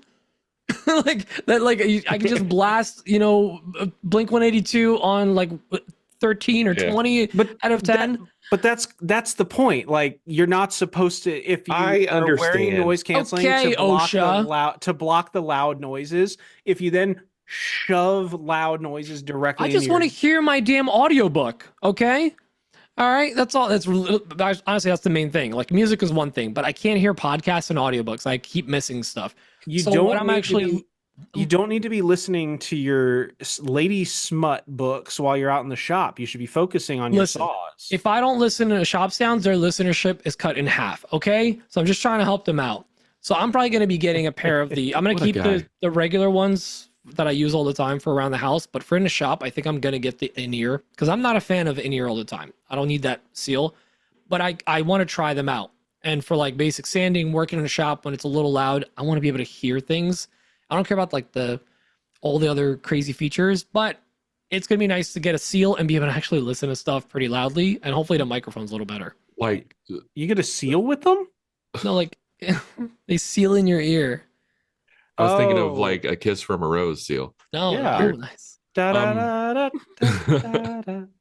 like that, like I can just blast, Blink 182 on like 13 or 20 out of 10. But that's the point. Like you're not supposed to, if you are wearing noise canceling to block the loud noises. If you then shove loud noises directly. I just want to hear my damn audiobook. Okay. All right. That's all. Honestly, that's the main thing. Like music is one thing, but I can't hear podcasts and audiobooks. I keep missing stuff. You don't need to be listening to your lady smut books while you're out in the shop. You should be focusing on your saws. If I don't listen to shop sounds, their listenership is cut in half. Okay. So I'm just trying to help them out. So I'm probably going to be getting a pair of I'm going to keep the regular ones that I use all the time for around the house. But for in the shop, I think I'm going to get the in-ear because I'm not a fan of in-ear all the time. I don't need that seal, but I want to try them out. And for like basic sanding, working in a shop when it's a little loud, I want to be able to hear things. I don't care about like all the other crazy features, but it's going to be nice to get a seal and be able to actually listen to stuff pretty loudly. And hopefully the microphone's a little better. Like, you get a seal with them? No, like they seal in your ear. I was thinking of like a Kiss from a Rose seal. No, yeah. Nice.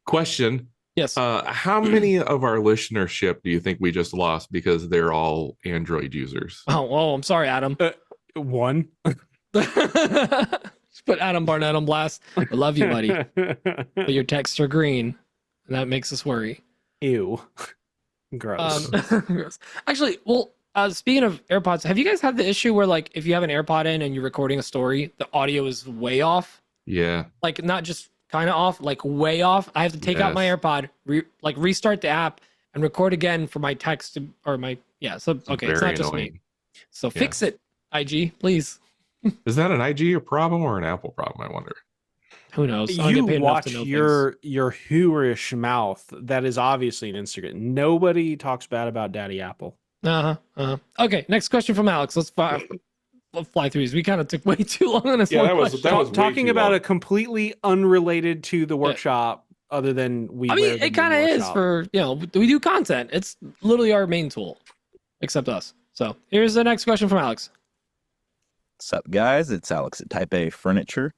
Question. Yes. How many of our listenership do you think we just lost because they're all Android users? Oh, I'm sorry, Adam. One. Just put Adam Barnett on blast. I love you, buddy. But your texts are green, and that makes us worry. Ew. Gross. Gross. Actually, well, speaking of AirPods, have you guys had the issue where like if you have an AirPod in and you're recording a story, the audio is way off? Yeah. Like not just kind of off, like way off. I have to take out my AirPod, restart the app, and record again for my text or my So okay, it's not just me. So fix it, IG, please. Is that an IG problem or an Apple problem? I wonder. Who knows? You watch your whorish mouth. That is obviously an Instagram. Nobody talks bad about Daddy Apple. Okay, next question from Alex. Let's fly through these. We kind of took way too long on this one. That was talking about a completely unrelated to the workshop. Other than it kind of is for we do content. It's literally our main tool, except us. So here's the next question from Alex. What's up, guys? It's Alex at Type A Furniture.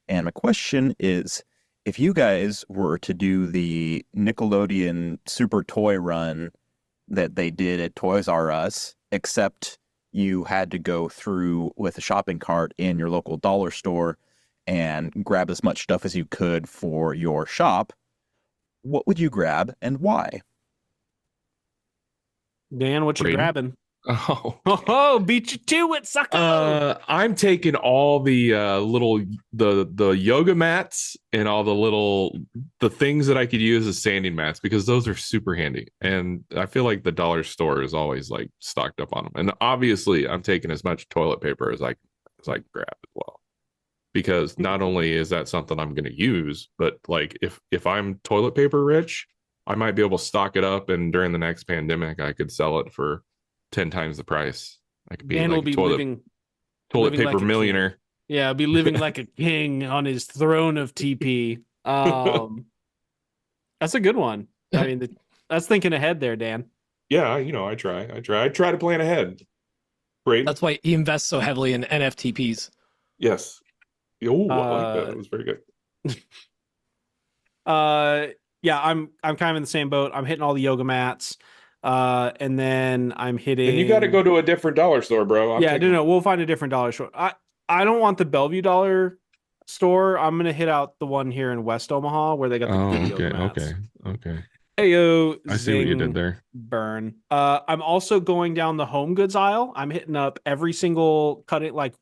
And my question is, if you guys were to do the Nickelodeon Super Toy Run that they did at Toys R Us, except you had to go through with a shopping cart in your local dollar store and grab as much stuff as you could for your shop, what would you grab and why? Dan, what you Braden? grabbing? Oh, beat you to it, sucker. I'm taking all the the yoga mats and all the things that I could use as sanding mats because those are super handy. And I feel like the dollar store is always like stocked up on them. And obviously I'm taking as much toilet paper as I grab as well. Because not only is that something I'm going to use, but like if I'm toilet paper rich, I might be able to stock it up, and during the next pandemic I could sell it for 10 times the price. I could be Dan like toilet paper like millionaire. Yeah, I'll be living like a king on his throne of TP. That's a good one. I mean, that's thinking ahead there, Dan. Yeah, I try to plan ahead. Braden? That's why he invests so heavily in NFTPs. Yes. Oh, I like that. It was very good. Yeah, I'm kind of in the same boat. I'm hitting all the yoga mats. And then I'm hitting. And you got to go to a different dollar store, bro. No. We'll find a different dollar store. I don't want the Bellevue dollar store. I'm gonna hit out the one here in West Omaha where they got the yoga mats. Okay. Heyo, I see what you did there. Burn. I'm also going down the home goods aisle. I'm hitting up every single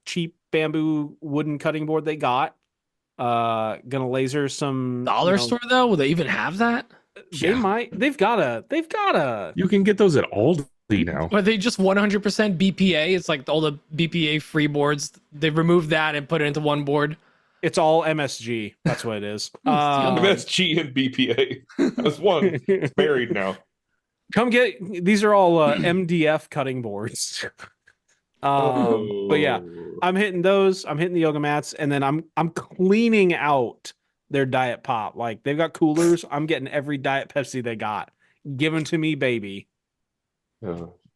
cheap bamboo wooden cutting board they got. Gonna laser some dollar store though. Will they even have that? They might. They've gotta. You can get those at Aldi now. Are they just 100% BPA? It's like all the BPA free boards. They removed that and put it into one board. It's all MSG. That's what it is. MSG and BPA. That's one. It's buried now. Come get. These are all MDF cutting boards. But yeah, I'm hitting those. I'm hitting the yoga mats, and then I'm cleaning out their Diet Pop. Like they've got coolers. I'm getting every Diet Pepsi they got. Given to me, baby.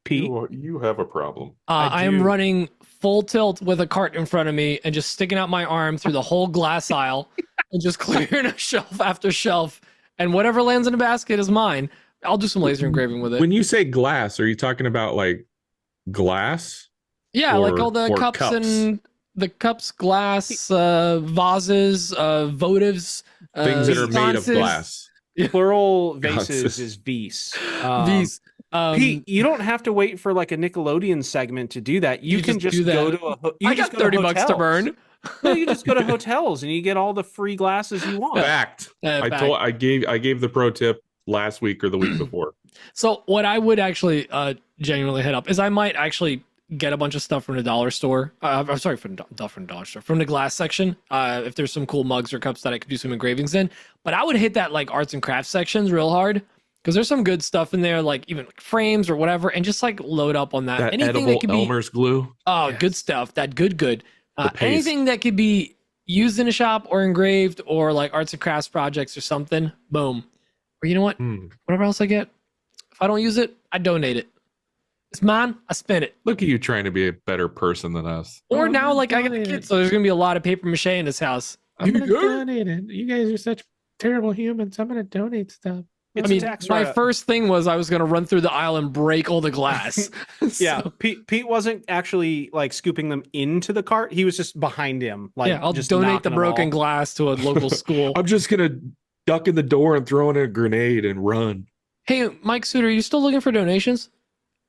Pete, you have a problem. I am running full tilt with a cart in front of me and just sticking out my arm through the whole glass aisle and just clearing a shelf after shelf. And whatever lands in a basket is mine. I'll do some laser engraving with it. When you say glass, are you talking about like glass? Yeah, like all the cups and the cups, glass, vases, votives, Things that are made of sconces. glass. Plural vases is vis. Vis. Pete, you don't have to wait for like a Nickelodeon segment to do that. You can just go to a. I got $30 to burn. No, you just go to hotels and you get all the free glasses you want. Fact. I gave the pro tip last week or the week before. So what I would actually genuinely hit up is I might actually get a bunch of stuff from the dollar store. I'm sorry, from the dollar store, from the glass section. If there's some cool mugs or cups that I could do some engravings in, but I would hit that like arts and crafts sections real hard because there's some good stuff in there, like even like frames or whatever, and just like load up on that. That anything edible that could be Elmer's glue. Oh, yes. Good stuff. That good. Anything that could be used in a shop or engraved or like arts and crafts projects or something. Boom. Or you know what? Whatever else I get, if I don't use it, I donate it. It's mine. I spend it. Look at you trying to be a better person than us. Or now, like I got kids, so there's gonna be a lot of paper mache in this house. I'm gonna donate it. You guys are such terrible humans. I'm gonna donate stuff. My first thing was I was gonna run through the aisle and break all the glass. Yeah, Pete wasn't actually like scooping them into the cart. He was just behind him. Like, yeah, I'll just donate the broken glass to a local school. I'm just gonna duck in the door and throw in a grenade and run. Hey, Mike Suter, are you still looking for donations?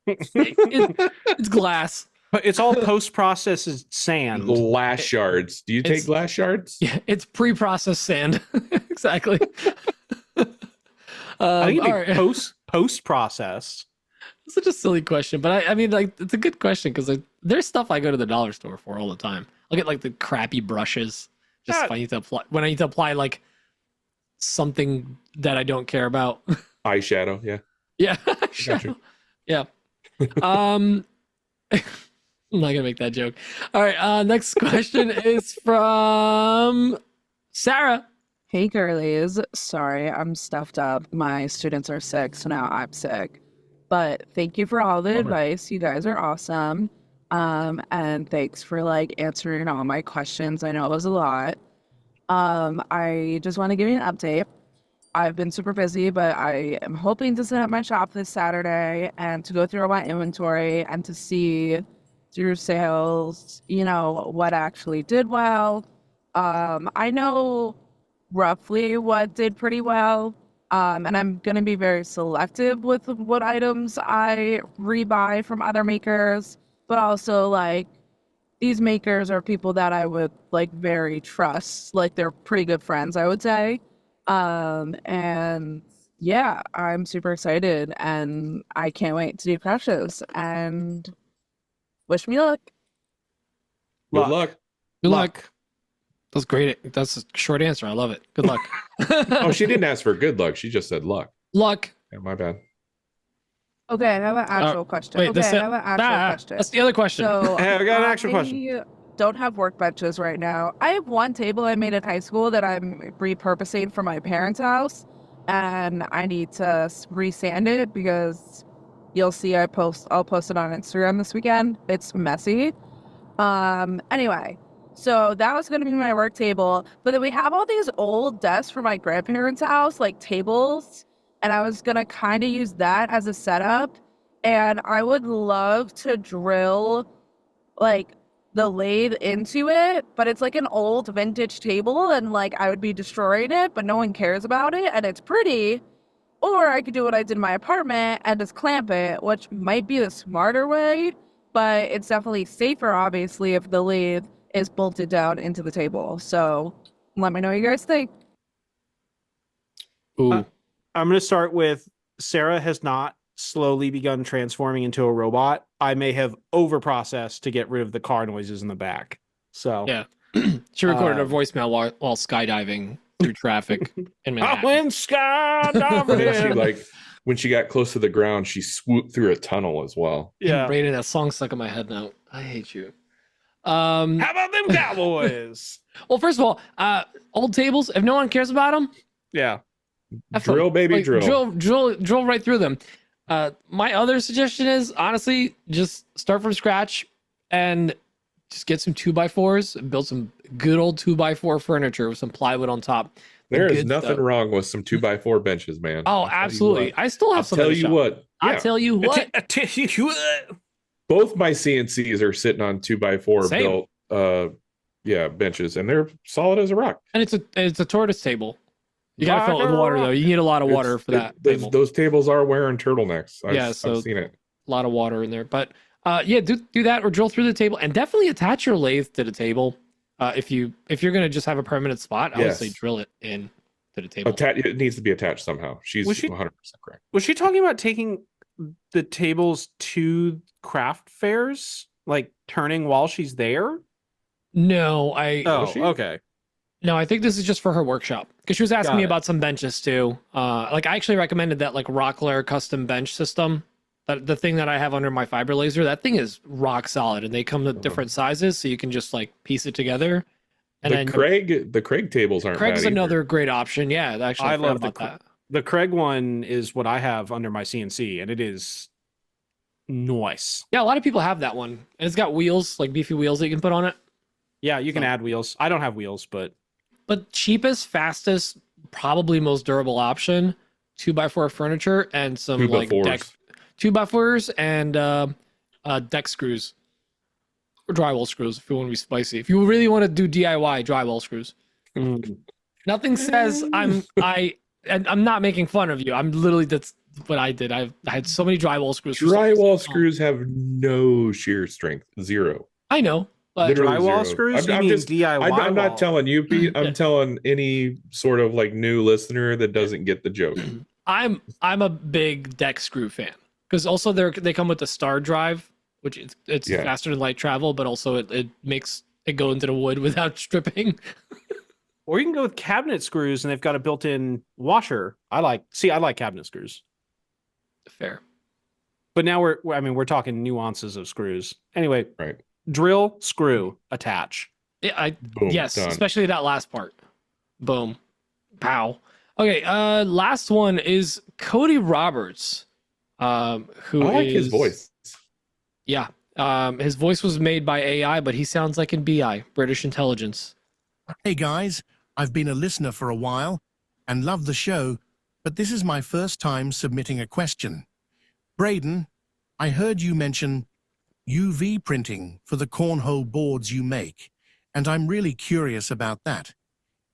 It's glass. But it's all post-processed sand. Glass shards. Do you take glass shards? Yeah, it's pre-processed sand. Exactly. I think it'd be post-processed. It's such a silly question, but I mean, like, it's a good question because there's stuff I go to the dollar store for all the time. I'll get like the crappy brushes just when I need to apply like something that I don't care about. Eyeshadow, yeah. Yeah, eyeshadow. Yeah. I'm not gonna make that joke. All right. Next question is from Sarah. Hey girlies, sorry I'm stuffed up. My students are sick, so now I'm sick. But thank you for all the advice. You guys are awesome. And thanks for like answering all my questions. I know it was a lot. I just want to give you an update. I've been super busy, but I am hoping to set up my shop this Saturday and to go through all my inventory and to see through sales, you know, what actually did well. I know roughly what did pretty well. And I'm going to be very selective with what items I rebuy from other makers, but also like these makers are people that I would like very trust. Like they're pretty good friends, I would say. And yeah, I'm super excited and I can't wait to do crushes and wish me luck. Good luck. Good luck. That's great. That's a short answer. I love it. Good luck. Oh, she didn't ask for good luck. She just said luck. Luck. Yeah, my bad. Okay, I have an actual question. Wait, I have an actual question. That's the other question. So, hey, I got an actual question. Don't have workbenches right now. I have one table I made in high school that I'm repurposing for my parents' house, and I need to resand it because you'll see I'll post it on Instagram this weekend. It's messy. Anyway, so that was going to be my work table, but then we have all these old desks from my grandparents' house, like tables, and I was going to kind of use that as a setup, and I would love to drill like the lathe into it, but it's like an old vintage table and like I would be destroying it, but no one cares about it and it's pretty. Or I could do what I did in my apartment and just clamp it, which might be the smarter way, but it's definitely safer, obviously, if the lathe is bolted down into the table. So let me know what you guys think. Ooh. I'm going to start with Sarah has not slowly begun transforming into a robot. I may have overprocessed to get rid of the car noises in the back. So yeah, she recorded a voicemail while skydiving through traffic in Manhattan. I went skydiving. When she got close to the ground, she swooped through a tunnel as well. Yeah, Braden, that song stuck in my head now. I hate you. How about them Cowboys? Well, first of all, old tables. If no one cares about them, yeah, drill, baby, drill, drill right through them. My other suggestion is honestly just start from scratch and just get some 2x4s and build some good old 2x4 furniture with some plywood on top. There is nothing wrong with some 2x4 benches, man. Oh, absolutely. I still have some. I'll tell you what. I'll tell you what. Both my CNCs are sitting on 2x4 built benches, and they're solid as a rock. And it's a tortoise table. You gotta fill it with water though. You need a lot of water for that. Those tables are wearing turtlenecks. I've so seen it. A lot of water in there. But do that or drill through the table, and definitely attach your lathe to the table. If you're gonna just have a permanent spot, I would say drill it in to the table. It needs to be attached somehow. She's 100% correct. Was she talking about taking the tables to craft fairs, like turning while she's there? No, okay. No, I think this is just for her workshop, because she was asking me about some benches too. Like I actually recommended that like Rockler custom bench system. The thing that I have under my fiber laser, that thing is rock solid, and they come with different sizes, so you can just like piece it together. And the Craig tables aren't. Craig's bad another great option. Yeah, actually, I love the Craig one is what I have under my CNC, and it is nice. Yeah, a lot of people have that one, and it's got wheels, like beefy wheels that you can put on it. Yeah, you can add wheels. I don't have wheels, but cheapest, fastest, probably most durable option, 2x4 furniture and some like deck 2x4s and deck screws or drywall screws if you want to be spicy. If you really want to do DIY drywall screws. Nothing says I'm not making fun of you. I'm literally, that's what I did. I had so many drywall screws. Drywall screws have no shear strength, zero. I know. But drywall screws? I'm just DIY. I'm not telling you, Pete. I'm telling any sort of like new listener that doesn't get the joke. I'm a big deck screw fan, because also they come with the star drive, which it's faster than light travel, but also it makes it go into the wood without stripping. Or you can go with cabinet screws, and they've got a built-in washer. I like cabinet screws. Fair. But now we're talking nuances of screws. Anyway, right. Drill, screw, attach. Yeah, Boom, yes, done. Especially that last part. Boom. Pow. Okay, last one is Cody Roberts, who I like his voice. Yeah. His voice was made by AI, but he sounds like in BI, British Intelligence. Hey guys, I've been a listener for a while and love the show, but this is my first time submitting a question. Braden, I heard you mention UV printing for the cornhole boards you make, and I'm really curious about that.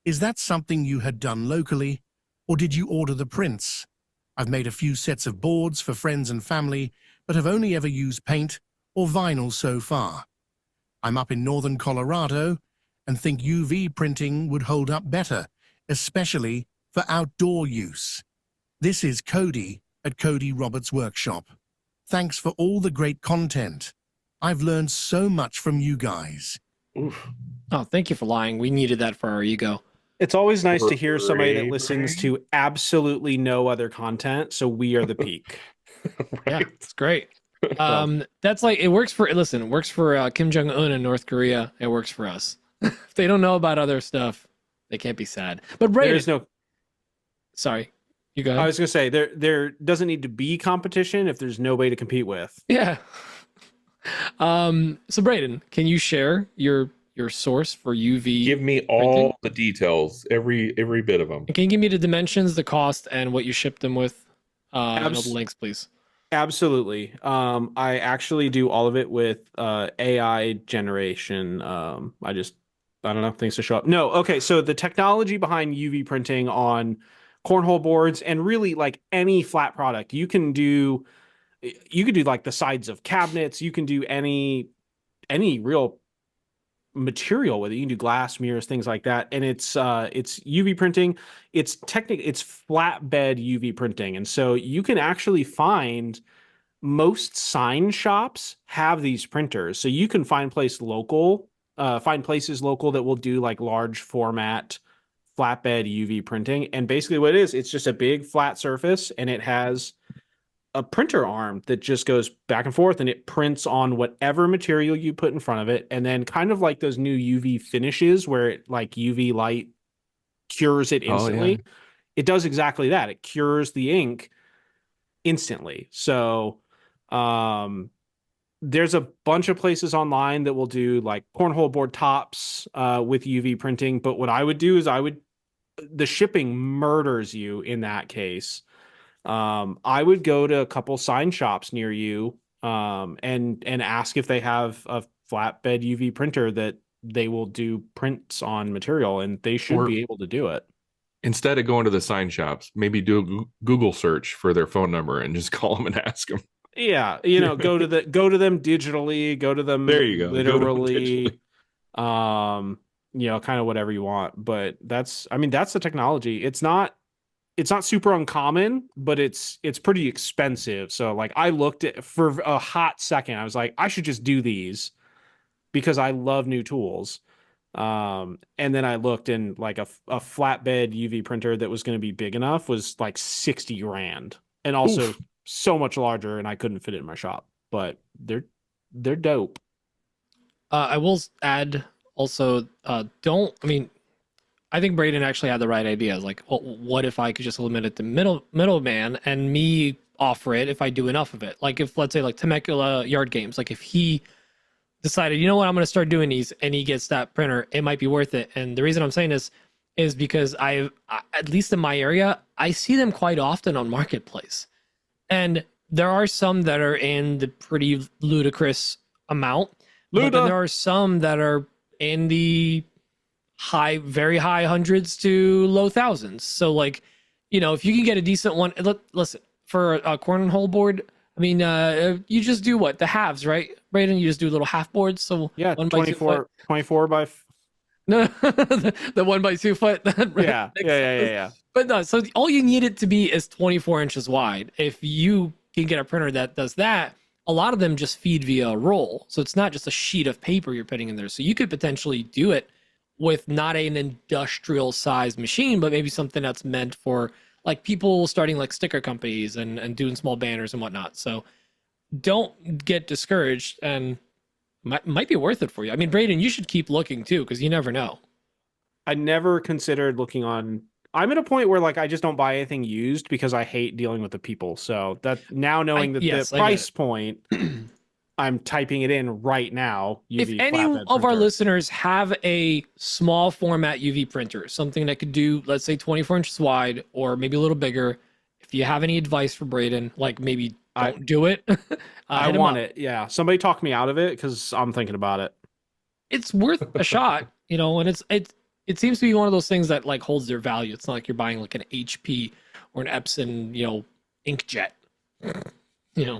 Is that something you had done locally, or did you order the prints? I've made a few sets of boards for friends and family, but have only ever used paint or vinyl so far. I'm up in northern Colorado and think UV printing would hold up better, especially for outdoor use. This is Cody at Cody Roberts Workshop. Thanks for all the great content. I've learned so much from you guys. Oof. Oh, thank you for lying. We needed that for our ego. It's always nice to hear somebody that listens to absolutely no other content, so we are the peak. Right. Yeah, it's great. That's like, it works for Kim Jong-un in North Korea. It works for us. If they don't know about other stuff, they can't be sad. But Braden, sorry, you go ahead. I was gonna say there doesn't need to be competition if there's nobody to compete with. Yeah. So Braden, can you share your source for UV? Give me all the details, every bit of them. And can you give me the dimensions, the cost, and what you shipped them with? And all the links, please. Absolutely. I actually do all of it with AI generation. I don't know, things to show up. No, okay. So the technology behind UV printing on cornhole boards and really like any flat product, you can do like the sides of cabinets. You can do any real material with it. You can do glass, mirrors, things like that. And it's UV printing. It's flatbed UV printing. And so you can actually find most sign shops have these printers. So you can find places local that will do like large format flatbed UV printing. And basically what it is, it's just a big flat surface, and it has a printer arm that just goes back and forth, and it prints on whatever material you put in front of it. And then kind of like those new UV finishes where it like UV light cures it instantly. Oh, yeah. It does exactly that. It cures the ink instantly. So there's a bunch of places online that will do like cornhole board tops with UV printing. But what I would do is the shipping murders you in that case. I would go to a couple sign shops near you and ask if they have a flatbed UV printer that they will do prints on material, and they should be able to do it. Instead of going to the sign shops, maybe do a Google search for their phone number and just call them and ask them. Yeah, go to them digitally, go to them there you go. literally, kind of whatever you want. But that's the technology. It's not super uncommon, but it's pretty expensive. So like I looked at for a hot second, I was like, I should just do these because I love new tools. And then I looked, and like a flatbed UV printer that was going to be big enough was like 60 grand, and also so much larger, and I couldn't fit it in my shop. But they're dope. I will add also, I think Braden actually had the right idea. Like, well, what if I could just eliminate the middleman and me offer it if I do enough of it? Like if, let's say, like Temecula Yard Games, like if he decided, you know what, I'm going to start doing these, and he gets that printer, it might be worth it. And the reason I'm saying this is because at least in my area, I see them quite often on Marketplace. And there are some that are in the pretty ludicrous amount. But then there are some that are in the very high hundreds to low thousands. So like, if you can get a decent one, listen, for a cornhole board, you just do what? The halves, right? Braden, you just do little half boards. So yeah, 24 by no, the 1 by 2 foot. Yeah. But no, so all you need it to be is 24 inches wide. If you can get a printer that does that, a lot of them just feed via a roll. So it's not just a sheet of paper you're putting in there. So you could potentially do it with not an industrial size machine, but maybe something that's meant for like people starting like sticker companies and doing small banners and whatnot. So don't get discouraged, and might be worth it for you. Braden, you should keep looking too, because you never know. I never considered looking on. I'm at a point where like I just don't buy anything used because I hate dealing with the people. So that now knowing the price point, I'm typing it in right now. If any of our listeners have a small format UV printer, something that could do, let's say 24 inches wide or maybe a little bigger, if you have any advice for Braden, like maybe don't do it. I want it. Yeah. Somebody talk me out of it because I'm thinking about it. It's worth a shot, and it seems to be one of those things that like holds their value. It's not like you're buying like an HP or an Epson, inkjet.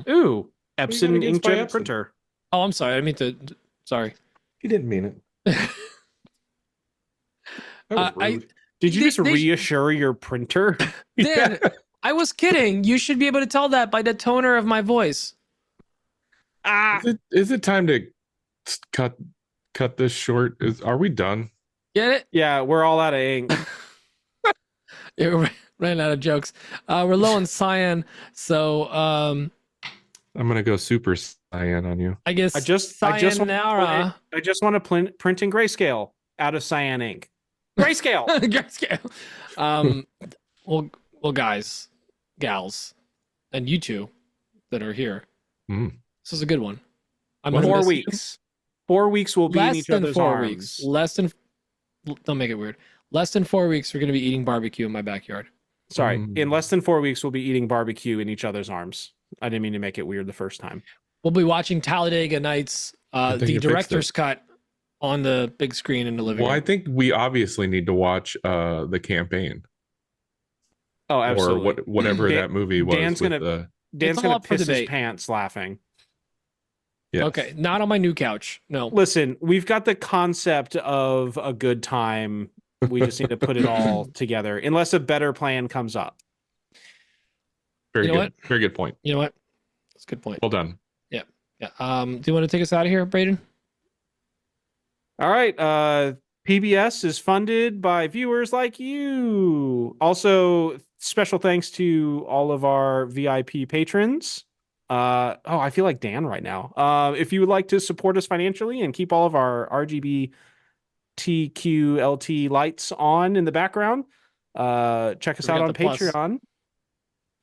Ooh, Epson inkjet printer. Oh, I'm sorry. I mean to. Sorry. You didn't mean it. Did you just reassure your printer? Dan, I was kidding. You should be able to tell that by the toner of my voice. Is it time to cut this short? Are we done? Get it? Yeah, we're all out of ink. Yeah, ran out of jokes. We're low on cyan, so I'm gonna go super cyan on you. I guess I just want to print in grayscale out of cyan ink. Grayscale. Grayscale. Well, guys, gals, and you two that are here. This is a good one. 4 weeks. 4 weeks will be in each other's arms. Don't make it weird. Less than 4 weeks, we're going to be eating barbecue in my backyard. Sorry. In less than 4 weeks, we'll be eating barbecue in each other's arms. I didn't mean to make it weird the first time. We'll be watching Talladega Nights, the director's cut on the big screen in the living room. Well, I think we obviously need to watch the campaign. Oh, absolutely. Or whatever that movie was. Dan's gonna piss his pants laughing. Yes. Okay, not on my new couch. No. Listen, we've got the concept of a good time. We just need to put it all together, unless a better plan comes up. Very good. Very good point. You know what? That's a good point. Well done. Yeah. Do you want to take us out of here, Braden? All right. PBS is funded by viewers like you. Also, special thanks to all of our VIP patrons. I feel like Dan right now. If you would like to support us financially and keep all of our RGB TQLT lights on in the background, check us out on Patreon.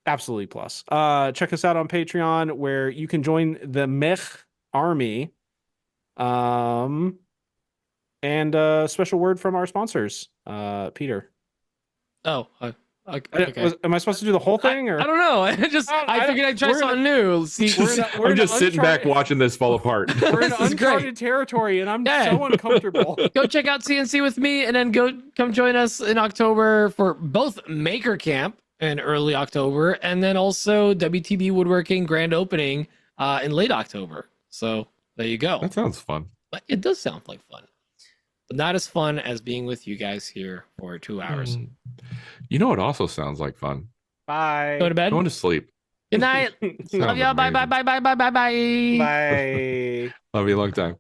Absolutely plus. Check us out on Patreon, where you can join the Mech Army. And a special word from our sponsors. Peter. Oh, Okay. Am I supposed to do the whole thing? Or I don't know. I figured I'd try something new. See, I'm just sitting back watching this fall apart. We're in uncharted territory, and I'm so uncomfortable. Go check out CNC with me, and then come join us in October for both Maker Camp in early October, and then also WTB Woodworking grand opening in late October. So there you go. That sounds fun. But it does sound like fun, but not as fun as being with you guys here for 2 hours. You know what also sounds like fun? Bye. Go to bed. Going to sleep. Good night. Love y'all. Bye. Bye. Love you a long time.